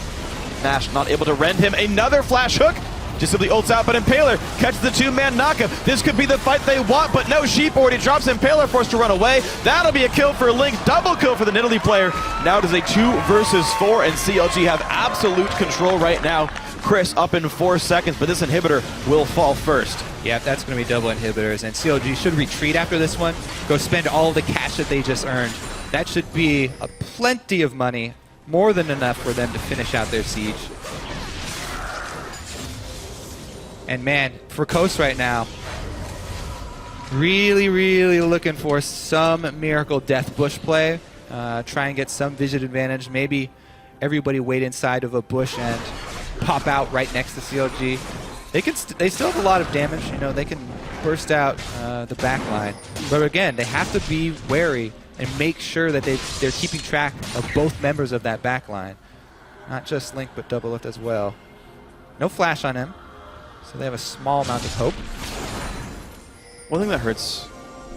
Nash not able to rend him. Another flash hook. Just simply ults out, but Impaler catches the 2-man knockup. This could be the fight they want, but no, Sheep already drops Impaler, forced to run away. That'll be a kill for Link, double kill for the Nidalee player. Now it is a 2 versus 4, and CLG have absolute control right now. Chris up in 4 seconds, but this inhibitor will fall first. Yeah, that's going to be double inhibitors, and CLG should retreat after this one, go spend all the cash that they just earned. That should be plenty of money, more than enough for them to finish out their siege. And man, for Coast right now, really, really looking for some miracle death bush play. Try and get some vision advantage. Maybe everybody wait inside of a bush and pop out right next to CLG. They still have a lot of damage. You know, they can burst out the back line. But again, they have to be wary and make sure that they're keeping track of both members of that back line. Not just Link, but Double Lift as well. No flash on him. So they have a small amount of hope. One thing that hurts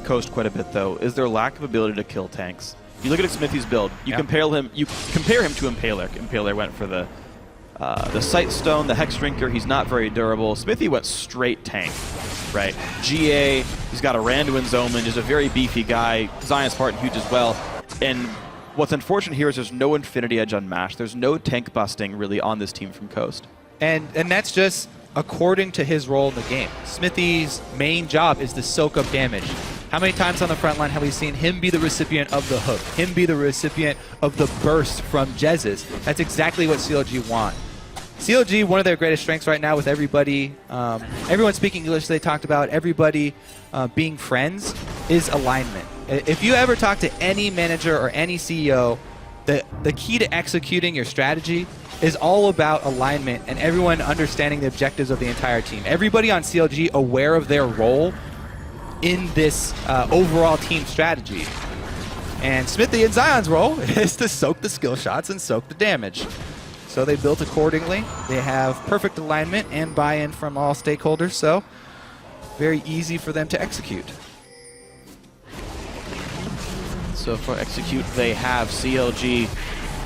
Coast quite a bit, though, is their lack of ability to kill tanks. You look at Smithy's build. You compare him to Impaler. Impaler went for the Sight Stone, the Hex Drinker. He's not very durable. Smithy went straight tank, right? GA. He's got a Randuin's Omen. Just a very beefy guy. Zion Spartan huge as well. And what's unfortunate here is there's no Infinity Edge on Mash. There's no tank busting really on this team from Coast. And that's just according to his role in the game. Smithy's main job is to soak up damage. How many times on the front line have we seen him be the recipient of the hook, him be the recipient of the burst from Jez's? That's exactly what CLG want. CLG, one of their greatest strengths right now with everybody, everyone speaking English they talked about, everybody being friends, is alignment. If you ever talk to any manager or any CEO, the key to executing your strategy is all about alignment and everyone understanding the objectives of the entire team. Everybody on CLG aware of their role in this overall team strategy. And Smithy and Zion's role is to soak the skill shots and soak the damage. So they built accordingly. They have perfect alignment and buy-in from all stakeholders, so very easy for them to execute. So for execute, they have CLG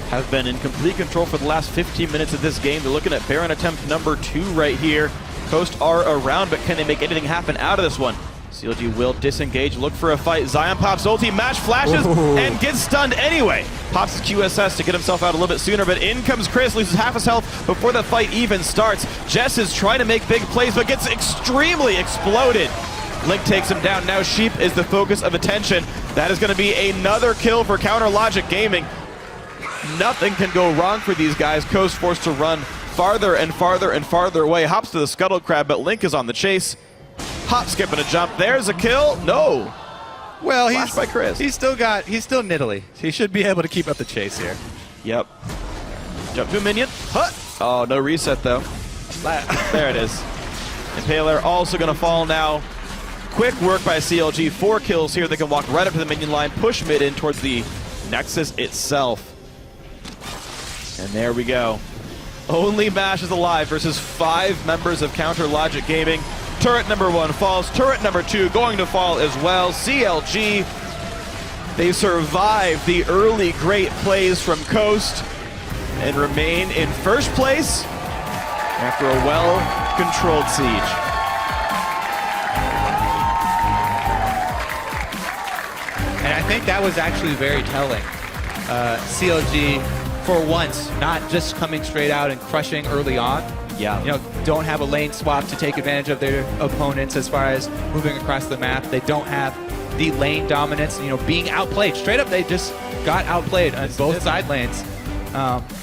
have been in complete control for the last 15 minutes of this game. They're looking at Baron attempt number 2 right here. Coast are around, but can they make anything happen out of this one? CLG will disengage, look for a fight. Zion pops ulti, Mash flashes, and gets stunned anyway. Pops his QSS to get himself out a little bit sooner, but in comes Chris, loses half his health before the fight even starts. Jess is trying to make big plays, but gets extremely exploded. Link takes him down. Now Sheep is the focus of attention. That is going to be another kill for Counter Logic Gaming. Nothing can go wrong for these guys. Coast forced to run farther and farther and farther away. Hops to the Scuttle Crab, but Link is on the chase. Hop, skip, and a jump. There's a kill. No. Well, Flash by Chris. He's still niddly. He should be able to keep up the chase here. Yep. Jump to a minion. Hut. Oh, no reset though. There it is. Impaler also going to fall now. Quick work by CLG. 4 kills here. They can walk right up to the minion line, push mid in towards the Nexus itself. And there we go. Only Mash is alive versus 5 members of Counter Logic Gaming. Turret number 1 falls. Turret number 2 going to fall as well. CLG, they survive the early great plays from Coast and remain in first place after a well-controlled siege. And I think that was actually very telling. CLG, for once, not just coming straight out and crushing early on. Yeah. You know, don't have a lane swap to take advantage of their opponents as far as moving across the map. They don't have the lane dominance, you know, being outplayed. Straight up, they just got outplayed on both side lanes.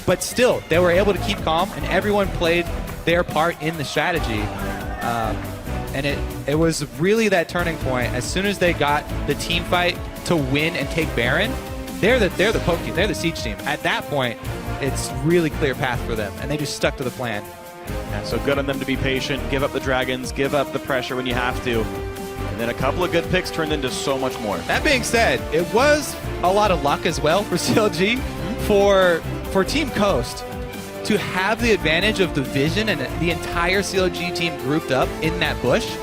But still, they were able to keep calm, and everyone played their part in the strategy. And it was really that turning point. As soon as they got the team fight to win and take Baron, they're the poke team, they're the siege team. At that point, it's really clear path for them, and they just stuck to the plan. Yeah, so good on them to be patient, give up the dragons, give up the pressure when you have to. And then a couple of good picks turned into so much more. That being said, it was a lot of luck as well for CLG. For Team Coast to have the advantage of the vision and the entire CLG team grouped up in that bush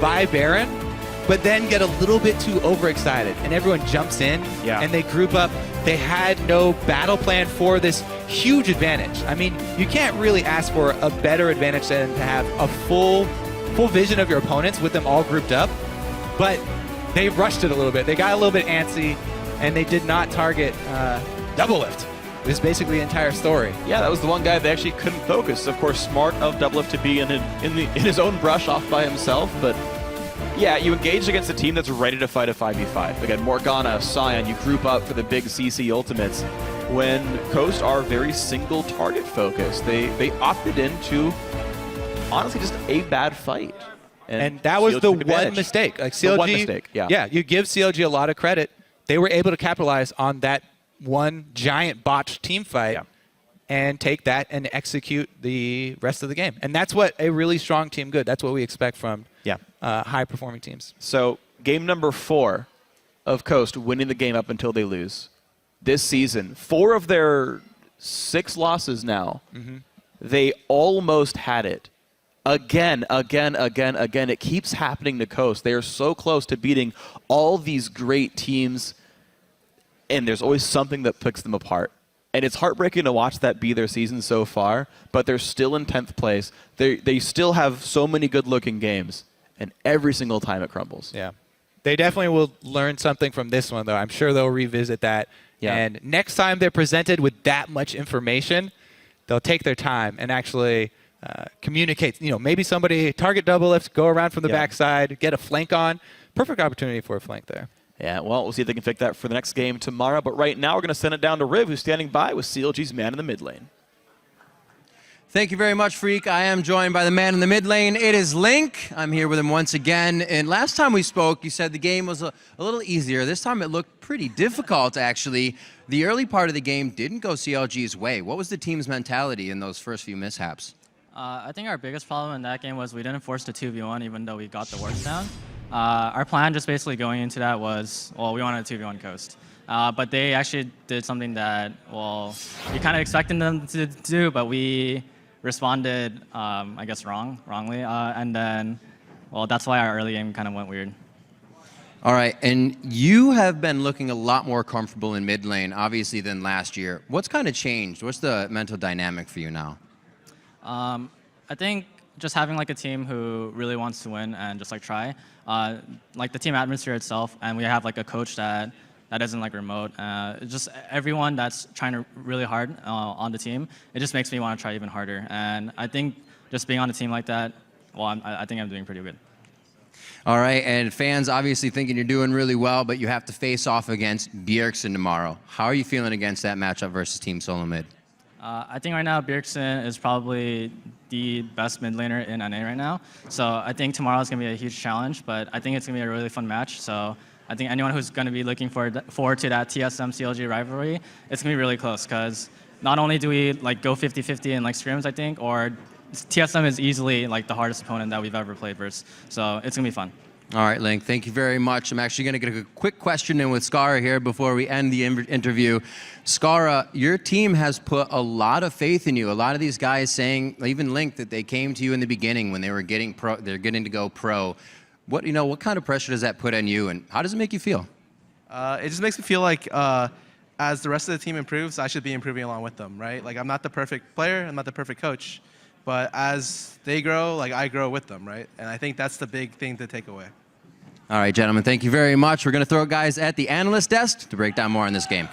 by Baron, but then get a little bit too overexcited and everyone jumps in and they group up. They had no battle plan for this huge advantage. I mean, you can't really ask for a better advantage than to have a full vision of your opponents with them all grouped up, but they rushed it a little bit. They got a little bit antsy and they did not target Doublelift. It was basically the entire story. Yeah, that was the one guy they actually couldn't focus. Of course, smart of Doublelift to be in his own brush off by himself, but yeah, you engage against a team that's ready to fight a 5v5. Again, Morgana, Sion, you group up for the big CC ultimates. When Coast are very single target focused, they opted into honestly just a bad fight. And that was the one mistake. Like CLG, one mistake, yeah, you give CLG a lot of credit. They were able to capitalize on that one giant botched team fight and take that and execute the rest of the game. And that's what a really strong team good. That's what we expect from high-performing teams. So game number 4 of Coast winning the game up until they lose. This season, 4 of their 6 losses now, they almost had it. Again. It keeps happening to Coast. They are so close to beating all these great teams, and there's always something that picks them apart. And it's heartbreaking to watch that be their season so far, but they're still in 10th place. They still have so many good-looking games, and every single time it crumbles. Yeah. They definitely will learn something from this one, though. I'm sure they'll revisit that. Yeah. And next time they're presented with that much information, they'll take their time and actually communicate. You know, maybe somebody target Doublelift, go around from the backside, get a flank on. Perfect opportunity for a flank there. Yeah, well, we'll see if they can fix that for the next game tomorrow. But right now, we're going to send it down to Riv, who's standing by with CLG's man in the mid lane. Thank you very much, Freak. I am joined by the man in the mid lane. It is Link. I'm here with him once again. And last time we spoke, you said the game was a little easier. This time it looked pretty difficult, actually. The early part of the game didn't go CLG's way. What was the team's mentality in those first few mishaps? I think our biggest problem in that game was we didn't force the 2v1 even though we got the work down. Our plan just basically going into that was, well, we wanted a 2v1 coast. But they actually did something that, well, we kind of expected them to do, but we responded, I guess, wrongly. And then, well, that's why our early game kind of went weird. All right, and you have been looking a lot more comfortable in mid lane, obviously, than last year. What's kind of changed? What's the mental dynamic for you now? I think just having like a team who really wants to win and just like try, like the team atmosphere itself, and we have like a coach that isn't like remote. Just everyone that's trying to really hard on the team, it just makes me want to try even harder. And I think just being on a team like that, well, I think I'm doing pretty good. All right, and fans obviously thinking you're doing really well, but you have to face off against Bjergsen tomorrow. How are you feeling against that matchup versus Team Solo Mid? I think right now Bjergsen is probably the best mid laner in NA right now. So I think tomorrow is going to be a huge challenge, but I think it's going to be a really fun match. So I think anyone who's going to be looking forward to that TSM-CLG rivalry, it's going to be really close because not only do we like go 50-50 in like scrims, I think, or TSM is easily like the hardest opponent that we've ever played versus. So it's going to be fun. All right, Link, thank you very much. I'm actually going to get a quick question in with Skara here before we end the interview. Skara, your team has put a lot of faith in you. A lot of these guys saying, even Link, that they came to you in the beginning when they were getting to go pro. What kind of pressure does that put on you, and how does it make you feel? It just makes me feel like as the rest of the team improves, I should be improving along with them, right? Like, I'm not the perfect player, I'm not the perfect coach, but as they grow, like, I grow with them, right? And I think that's the big thing to take away. All right, gentlemen, thank you very much. We're going to throw guys at the analyst desk to break down more on this game.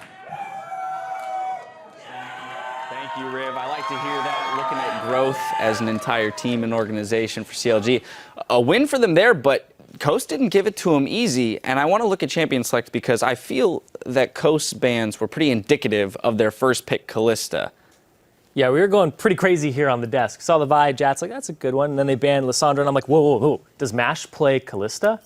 Thank you, Riv. I like to hear that, looking at growth as an entire team and organization for CLG. A win for them there, but Coast didn't give it to them easy, and I want to look at Champion Select because I feel that Coast's bans were pretty indicative of their first pick, Kalista. Yeah, we were going pretty crazy here on the desk. Saw the Vi, Jat's like, that's a good one. And then they banned Lissandra, and I'm like, whoa. Does MASH play Kalista?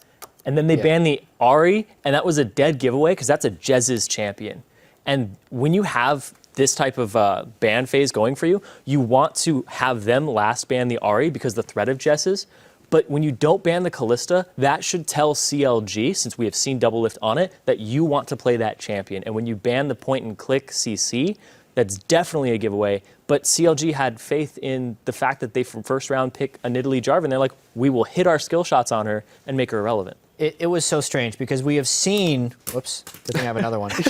And then they banned the Ahri, and that was a dead giveaway because that's a Jez's champion. And when you have this type of ban phase going for you, you want to have them last ban the Ahri because the threat of Jez's. But when you don't ban the Kalista, that should tell CLG, since we have seen Double Lift on it, that you want to play that champion. And when you ban the point and click CC, that's definitely a giveaway. But CLG had faith in the fact that they, from first round, pick a Nidalee Jarvan. They're like, we will hit our skill shots on her and make her irrelevant. It was so strange because we have seen, whoops, good thing I have another one. We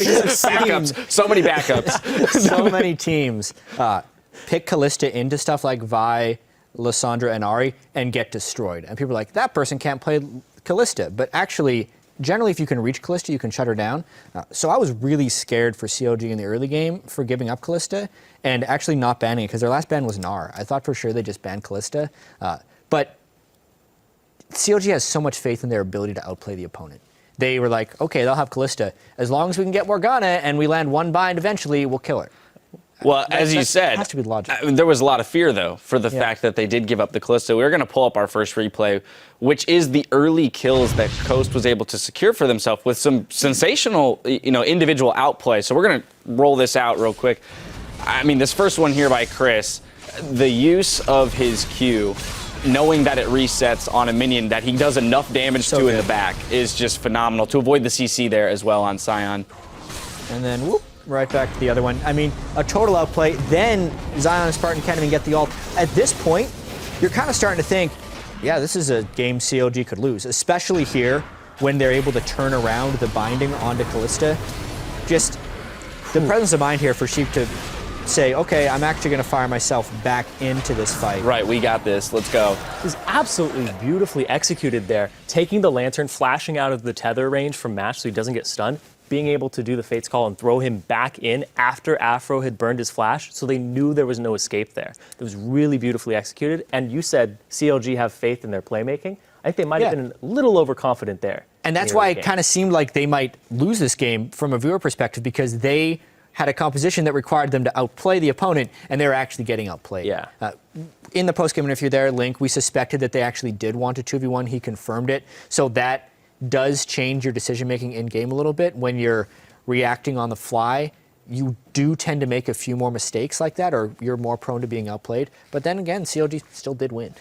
have seen backups, so many backups. So many teams pick Kalista into stuff like Vi, Lissandra, and Ahri and get destroyed. And people are like, that person can't play Kalista. But actually, generally, if you can reach Kalista, you can shut her down. So I was really scared for CLG in the early game for giving up Kalista and actually not banning it because their last ban was Gnar. I thought for sure they just banned Kalista. But CLG has so much faith in their ability to outplay the opponent. They were like, okay, they'll have Kalista. As long as we can get Morgana and we land one bind eventually, we'll kill her. Well, as you said, has to be logic. There was a lot of fear, though, for the fact that they did give up the Kalista. We were going to pull up our first replay, which is the early kills that Coast was able to secure for themselves with some sensational, individual outplay. So we're going to roll this out real quick. I mean, this first one here by Chris, the use of his Q, knowing that it resets on a minion that he does enough damage to in the back is just phenomenal. To avoid the CC there as well on Sion. And then, whoop. Right back to the other one. I mean, a total outplay. Then Zion and Spartan can't even get the ult. At this point, you're kind of starting to think, yeah, this is a game CLG could lose, especially here when they're able to turn around the binding onto Kalista. Just the presence of mind here for Sheep to say, okay, I'm actually going to fire myself back into this fight. Right, we got this. Let's go. Is absolutely beautifully executed there. Taking the lantern, flashing out of the tether range from MASH so he doesn't get stunned, being able to do the Fates Call and throw him back in after Afro had burned his flash, so they knew there was no escape there. It was really beautifully executed, and you said CLG have faith in their playmaking. I think they might have been a little overconfident there. And that's why it kind of seemed like they might lose this game from a viewer perspective because they had a composition that required them to outplay the opponent, and they were actually getting outplayed. Yeah. In the post-game interview there, Link, we suspected that they actually did want a 2v1. He confirmed it. So that does change your decision-making in-game a little bit. When you're reacting on the fly, you do tend to make a few more mistakes like that, or you're more prone to being outplayed. But then again, CLG still did win.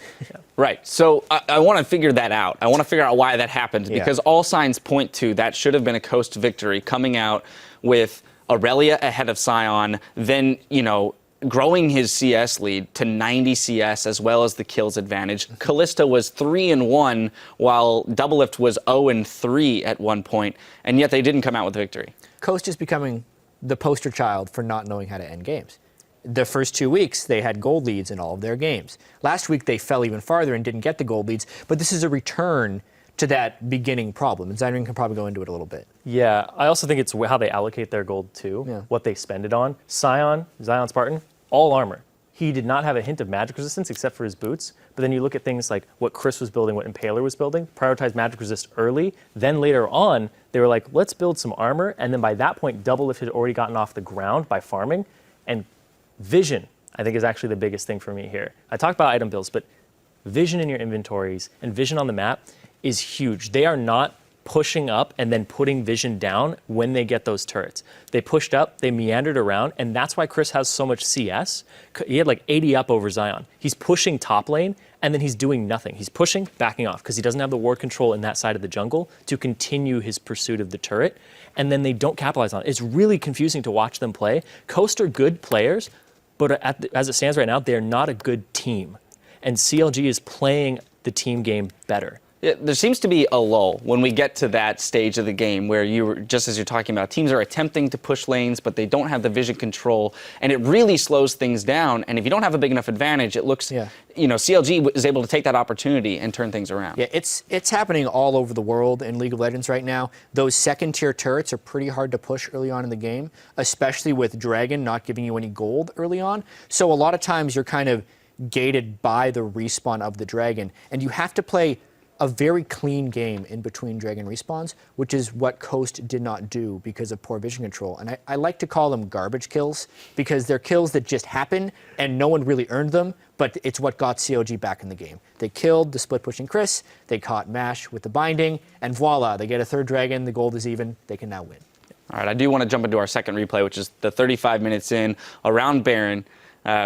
Right. So I want to figure that out. I want to figure out why that happened, because all signs point to that should have been a Coast victory, coming out with Aurelia ahead of Sion, then, growing his CS lead to 90 CS as well as the kills advantage. Kalista was 3-1 while Doublelift was 0-3 at one point, and yet they didn't come out with a victory. Coast is becoming the poster child for not knowing how to end games. The first 2 weeks, they had gold leads in all of their games. Last week, they fell even farther and didn't get the gold leads, but this is a return to that beginning problem. And Zyring can probably go into it a little bit. Yeah, I also think it's how they allocate their gold too, what they spend it on. Zion Spartan, all armor. He did not have a hint of magic resistance except for his boots. But then you look at things like what Chris was building, what Impaler was building, prioritize magic resist early. Then later on, they were like, let's build some armor. And then by that point, Doublelift had already gotten off the ground by farming. And vision, I think, is actually the biggest thing for me here. I talked about item builds, but vision in your inventories and vision on the map is huge. They are not pushing up and then putting vision down when they get those turrets. They pushed up, they meandered around, and that's why Chris has so much CS. He had like 80 up over Zion. He's pushing top lane, and then he's doing nothing. He's pushing, backing off, because he doesn't have the ward control in that side of the jungle to continue his pursuit of the turret, and then they don't capitalize on it. It's really confusing to watch them play. Coast are good players, but as it stands right now, they're not a good team. And CLG is playing the team game better. Yeah, there seems to be a lull when we get to that stage of the game where just as you're talking about, teams are attempting to push lanes, but they don't have the vision control, and it really slows things down. And if you don't have a big enough advantage, it looks, CLG is able to take that opportunity and turn things around. Yeah, it's happening all over the world in League of Legends right now. Those second-tier turrets are pretty hard to push early on in the game, especially with Dragon not giving you any gold early on. So a lot of times you're kind of gated by the respawn of the Dragon, and you have to play a very clean game in between Dragon respawns, which is what Coast did not do because of poor vision control. And I like to call them garbage kills, because they're kills that just happen and no one really earned them, but it's what got CLG back in the game. They killed the split pushing Chris, they caught Mash with the binding, and voila, they get a third Dragon, the gold is even, they can now win. All right, I do want to jump into our second replay, which is the 35 minutes in around Baron.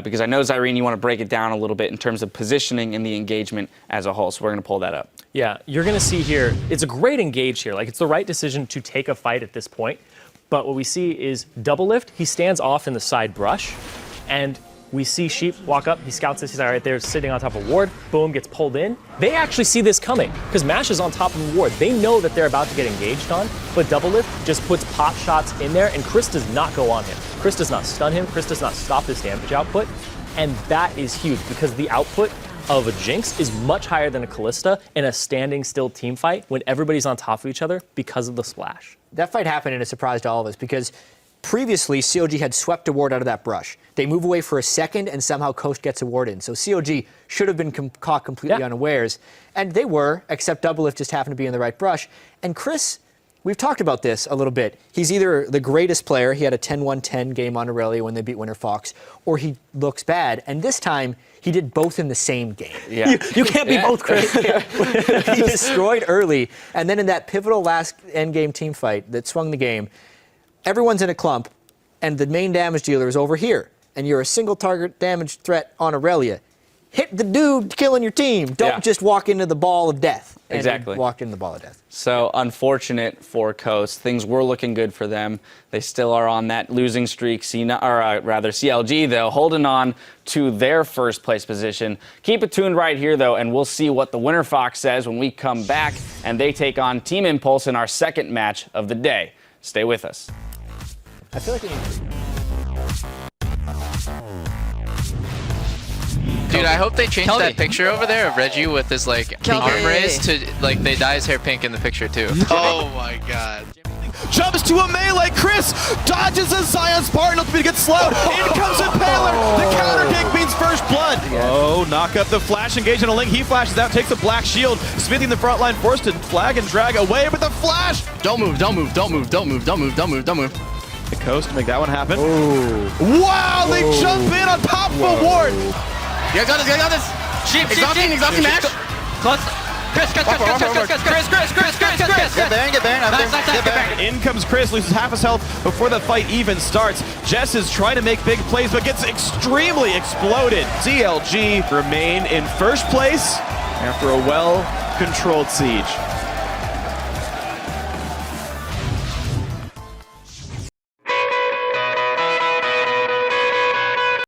Because I know, Zyrene, you want to break it down a little bit in terms of positioning and the engagement as a whole. So we're going to pull that up. Yeah, you're going to see here, it's a great engage here. Like, it's the right decision to take a fight at this point. But what we see is Doublelift, he stands off in the side brush, and we see Sheep walk up, he scouts this, he's all right there sitting on top of Ward, boom, gets pulled in. They actually see this coming, because Mash is on top of Ward. They know that they're about to get engaged on, but Doublelift just puts pop shots in there, and Chris does not go on him. Chris does not stun him, Chris does not stop his damage output, and that is huge, because the output of a Jinx is much higher than a Kalista in a standing still team fight when everybody's on top of each other because of the splash. That fight happened and it surprised all of us, because previously, CLG had swept a ward out of that brush. They move away for a second, and somehow Coast gets a ward in. So CLG should have been caught completely unawares. And they were, except Doublelift just happened to be in the right brush. And Chris, we've talked about this a little bit. He's either the greatest player, he had a 10-1-10 game on Aurelia when they beat Winter Fox, or he looks bad. And this time, he did both in the same game. Yeah. You can't be both, Chris. He destroyed early. And then in that pivotal last endgame team fight that swung the game, everyone's in a clump, and the main damage dealer is over here, and you're a single target damage threat on Aurelia. Hit the dude killing your team. Don't just walk into the ball of death. Exactly. Walk into the ball of death. So unfortunate for Coast. Things were looking good for them. They still are on that losing streak. CLG, though, holding on to their first place position. Keep it tuned right here, though, and we'll see what the Winter Fox says when we come back and they take on Team Impulse in our second match of the day. Stay with us. I feel like we need to... Dude, I hope they change that picture over there of Reggie with his like arm raised to like they dye his hair pink in the picture too. Oh my god. Jumps to a melee. Chris dodges a Sion Spartan. Looks to get slowed. In comes Impaler. The counter kick means first blood. Oh, knock up the flash engage on a Link. He flashes out, takes a black shield. Smithy in the front line, forced to flag and drag away, but the flash. Don't move, don't move, don't move, don't move, don't move, don't move, don't move. The Coast to make that one happen. Ooh. Wow, they jump in on top of a ward. You guys got this. Sheep. Exhausting mash. Close. Chris. Get Baron. In comes Chris, loses half his health before the fight even starts. Jess is trying to make big plays, but gets extremely exploded. CLG remain in first place after a well-controlled siege.